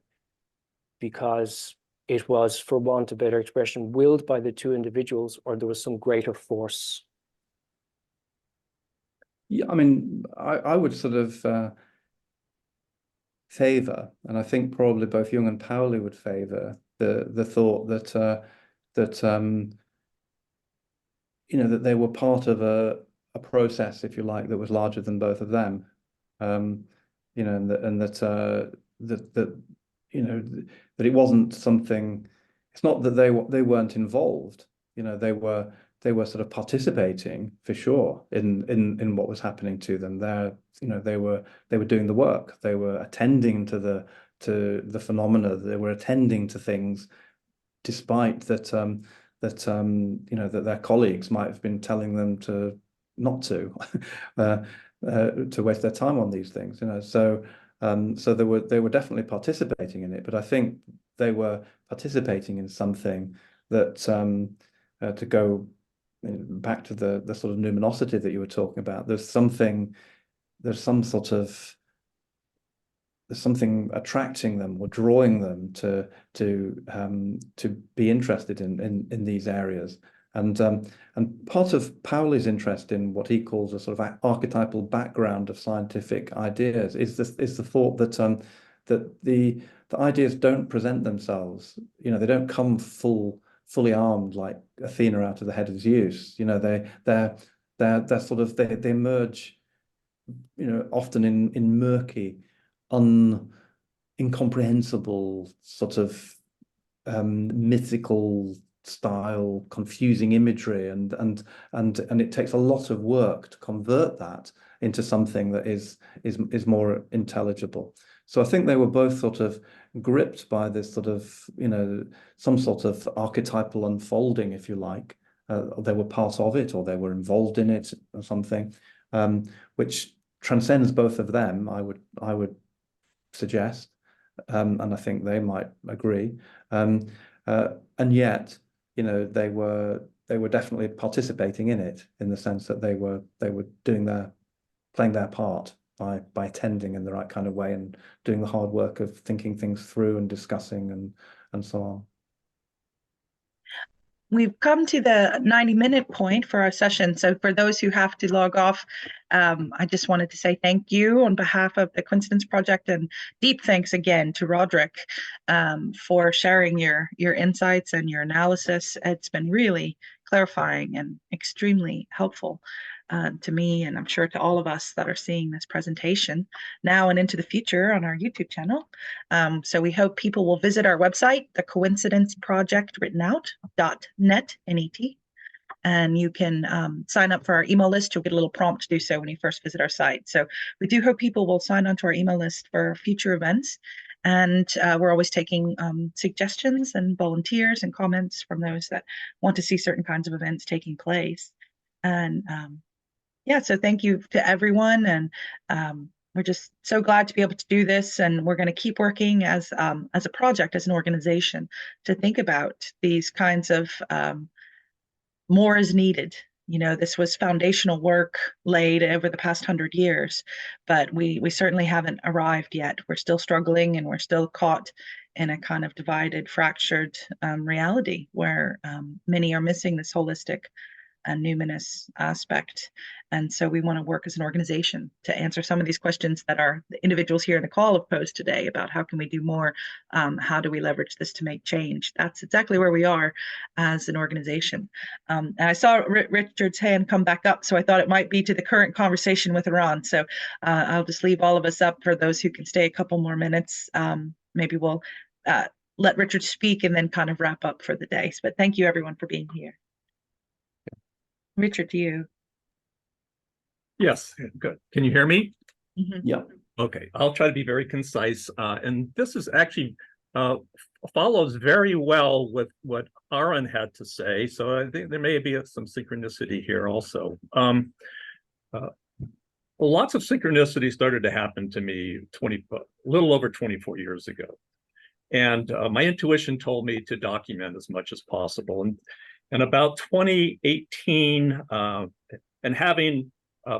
because it was, for want of better expression, willed by the two individuals, or there was some greater force? Yeah, I mean, I would sort of favor, and I think probably both Jung and Pauli would favor the thought that you know, that they were part of a process, if you like, that was larger than both of them. You know, and that you know, that it wasn't something. It's not that they weren't involved. You know, they were sort of participating for sure in what was happening to them. You know, they were doing the work. They were attending to the phenomena. They were attending to things, despite that you know, that their colleagues might have been telling them to not to waste their time on these things. You know, so they were definitely participating in it, but I think they were participating in something that to go back to the sort of numinosity that you were talking about. There's something attracting them or drawing them to be interested in these areas. And part of Pauli's interest in what he calls a sort of archetypal background of scientific ideas is the thought that the ideas don't present themselves. You know, they don't come fully armed like Athena out of the head of Zeus. You know, they're sort of they emerge, you know, often in murky, incomprehensible sort of mythical style, confusing imagery, and it takes a lot of work to convert that into something that is more intelligible. So I think they were both sort of gripped by this sort of, you know, some sort of archetypal unfolding, if you like. They were part of it, or they were involved in it, or something, which transcends both of them. I would suggest, and I think they might agree. And yet, you know, they were definitely participating in it, in the sense that they were playing their part by attending in the right kind of way and doing the hard work of thinking things through and discussing and so on. We've come to the 90-minute point for our session. So for those who have to log off, I just wanted to say thank you on behalf of the Coincidence Project, and deep thanks again to Roderick for sharing your insights and your analysis. It's been really clarifying and extremely helpful to me, and I'm sure to all of us that are seeing this presentation now and into the future on our YouTube channel. So we hope people will visit our website, the Coincidence Project written out.net, N-E-T, and you can sign up for our email list. You'll get a little prompt to do so when you first visit our site. So we do hope people will sign onto our email list for future events. And we're always taking suggestions and volunteers and comments from those that want to see certain kinds of events taking place. And yeah, so thank you to everyone, and we're just so glad to be able to do this, and we're going to keep working as a project, as an organization, to think about these kinds of more is needed. You know, this was foundational work laid over the past 100 years, but we certainly haven't arrived yet. We're still struggling, and we're still caught in a kind of divided, fractured reality where many are missing this holistic and numinous aspect. And so we want to work as an organization to answer some of these questions that our individuals here in the call have posed today about how can we do more? How do we leverage this to make change? That's exactly where we are as an organization. And I saw Richard's hand come back up, so I thought it might be to the current conversation with Iran. So I'll just leave all of us up for those who can stay a couple more minutes. Maybe we'll let Richard speak and then kind of wrap up for the day. But thank you everyone for being here. Richard, to you. Yes, good. Can you hear me? Mm-hmm. Yeah. Okay, I'll try to be very concise. And this is actually follows very well with what Aaron had to say. So I think there may be some synchronicity here also. Lots of synchronicity started to happen to me a little over 24 years ago. And my intuition told me to document as much as possible. And about 2018, and having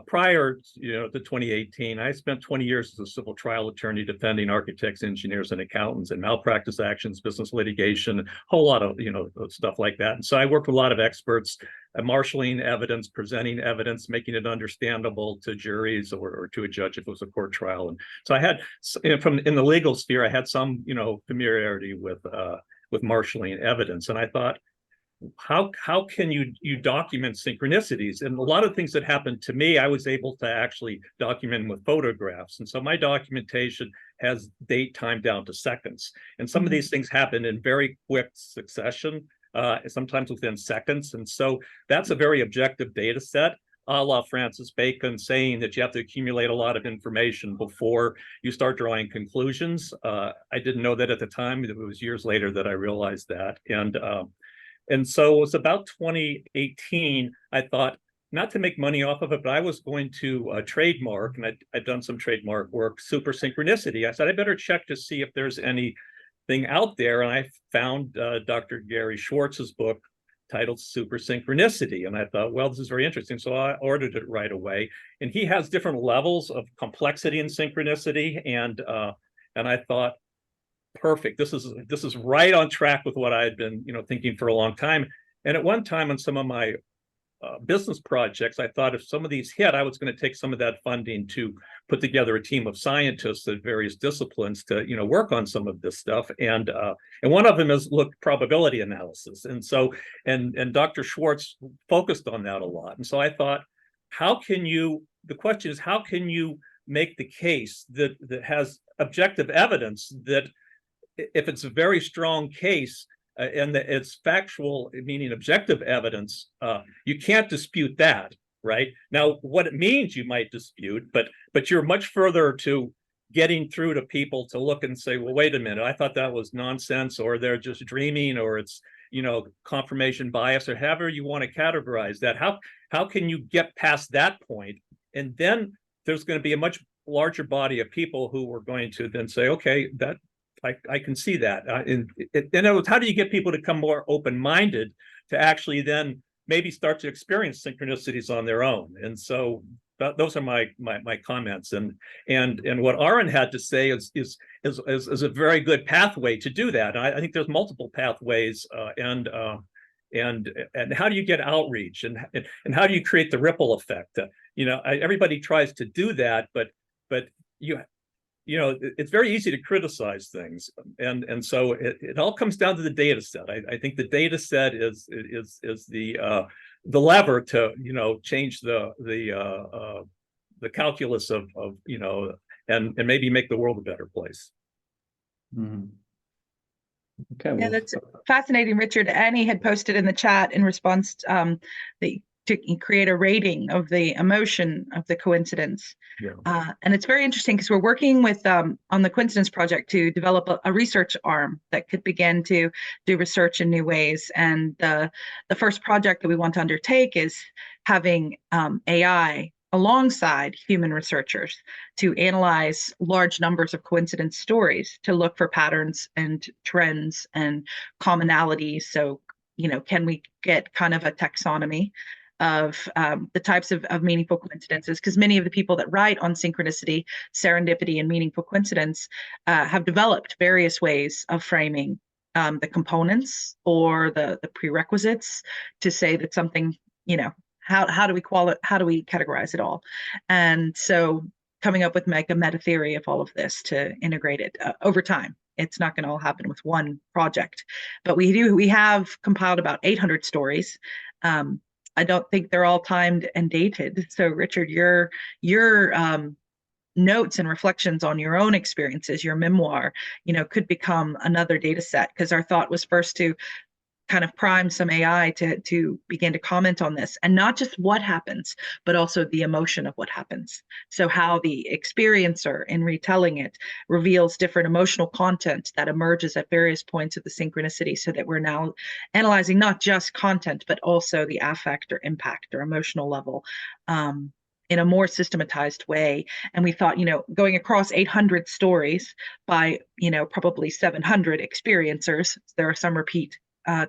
prior, to 2018, I spent 20 years as a civil trial attorney defending architects, engineers, and accountants in malpractice actions, business litigation, a whole lot of stuff like that. And so I worked with a lot of experts marshaling evidence, presenting evidence, making it understandable to juries or to a judge if it was a court trial. And so I had, in the legal sphere, I had some, familiarity with marshaling evidence. And I thought, how can you document synchronicities? And a lot of things that happened to me, I was able to actually document with photographs. And so my documentation has date time down to seconds. And some of these things happen in very quick succession, sometimes within seconds. And so that's a very objective data set, a la Francis Bacon saying that you have to accumulate a lot of information before you start drawing conclusions. I didn't know that at the time. It was years later that I realized that. And so it was about 2018, I thought, not to make money off of it, but I was going to trademark, and I'd done some trademark work, super synchronicity. I said, I better check to see if there's anything out there. And I found Dr. Gary Schwartz's book titled Super Synchronicity. And I thought, well, this is very interesting. So I ordered it right away. And he has different levels of complexity and synchronicity. And I thought, perfect. This is right on track with what I had been, thinking for a long time. And at one time on some of my business projects, I thought if some of these hit, I was going to take some of that funding to put together a team of scientists at various disciplines to, work on some of this stuff. And one of them is probability analysis. And so, and Dr. Schwartz focused on that a lot. And so I thought, the question is, how can you make the case that has objective evidence that if it's a very strong case and that it's factual, meaning objective evidence, you can't dispute that, right? Now, what it means you might dispute, but you're much further to getting through to people to look and say, well, wait a minute, I thought that was nonsense, or they're just dreaming, or it's, confirmation bias, or however you want to categorize that. How can you get past that point? And then there's going to be a much larger body of people who are going to then say, okay, that I can see that. And how do you get people to come more open-minded to actually then maybe start to experience synchronicities on their own? And so those are my comments. And what Aaron had to say is a very good pathway to do that. And I think there's multiple pathways. And how do you get outreach? And how do you create the ripple effect? Everybody tries to do that, but it's very easy to criticize things, and so it all comes down to the data set. I think the data set is the lever to change the calculus of and maybe make the world a better place. Mm-hmm. Okay, yeah, that's fascinating, Richard. Annie had posted in the chat in response to create a rating of the emotion of the coincidence. Yeah. And it's very interesting because we're working with on the Coincidence Project to develop a research arm that could begin to do research in new ways. And the first project that we want to undertake is having AI alongside human researchers to analyze large numbers of coincidence stories to look for patterns and trends and commonalities. So, can we get kind of a taxonomy of the types of meaningful coincidences? Because many of the people that write on synchronicity, serendipity, and meaningful coincidence have developed various ways of framing the components or the prerequisites to say that something, how do we categorize it all? And so coming up with a meta theory of all of this to integrate it over time. It's not going to all happen with one project, but we have compiled about 800 stories. I don't think they're all timed and dated. So Richard, your notes and reflections on your own experiences, your memoir, could become another data set, because our thought was first to kind of prime some AI to begin to comment on this, and not just what happens, but also the emotion of what happens. So how the experiencer in retelling it reveals different emotional content that emerges at various points of the synchronicity, so that we're now analyzing not just content, but also the affect or impact or emotional level in a more systematized way. And we thought, going across 800 stories by, probably 700 experiencers, there are some repeat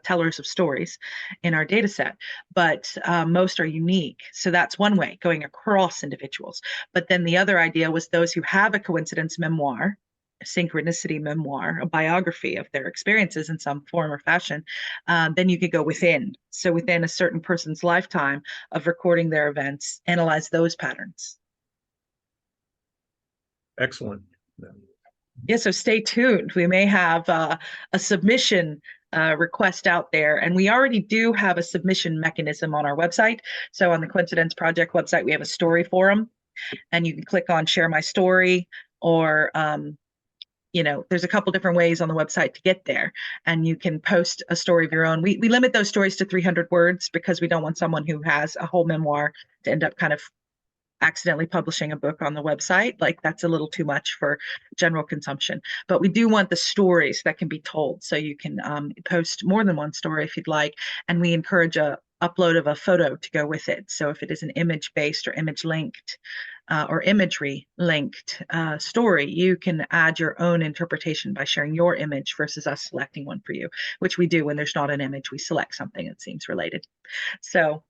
tellers of stories in our data set, but most are unique. So that's one way, going across individuals. But then the other idea was those who have a coincidence memoir synchronicity memoir, a biography of their experiences in some form or fashion, then you could go within. So within a certain person's lifetime of recording their events, analyze those patterns. Excellent. Yeah, so stay tuned. We may have a submission request out there, and we already do have a submission mechanism on our website. So on the Coincidence Project website, we have a story forum, and you can click on share my story, or there's a couple different ways on the website to get there, and you can post a story of your own. We limit those stories to 300 words because we don't want someone who has a whole memoir to end up kind of accidentally publishing a book on the website. Like, that's a little too much for general consumption. But we do want the stories that can be told. So you can post more than one story if you'd like. And we encourage a upload of a photo to go with it. So if it is an image-based or image-linked or imagery-linked story, you can add your own interpretation by sharing your image versus us selecting one for you, which we do when there's not an image. We select something that seems related. So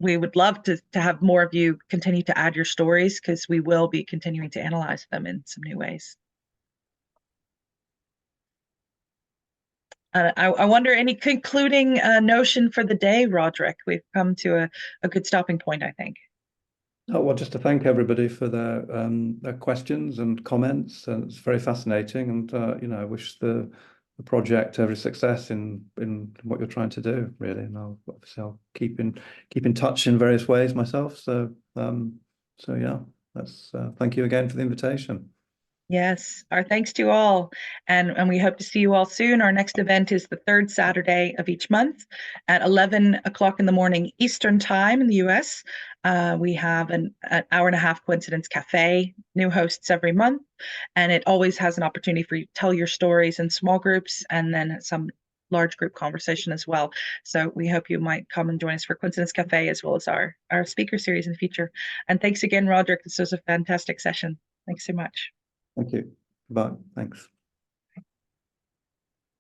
we would love to have more of you continue to add your stories, because we will be continuing to analyze them in some new ways. I wonder, any concluding notion for the day, Roderick? We've come to a good stopping point, I think. Oh, well, just to thank everybody for their questions and comments, and it's very fascinating. And I wish the project every success in what you're trying to do, really. And I'll keep in touch in various ways myself. So yeah, that's thank you again for the invitation. Yes, our thanks to you all, and we hope to see you all soon. Our next event is the third Saturday of each month at 11 o'clock in the morning Eastern Time in the US. We have an hour and a half Coincidence Cafe, new hosts every month, and it always has an opportunity for you to tell your stories in small groups, and then some large group conversation as well. So we hope you might come and join us for Coincidence Cafe, as well as our speaker series in the future. And thanks again, Roderick. This was a fantastic session. Thanks so much. Thank you. Bye. Thanks.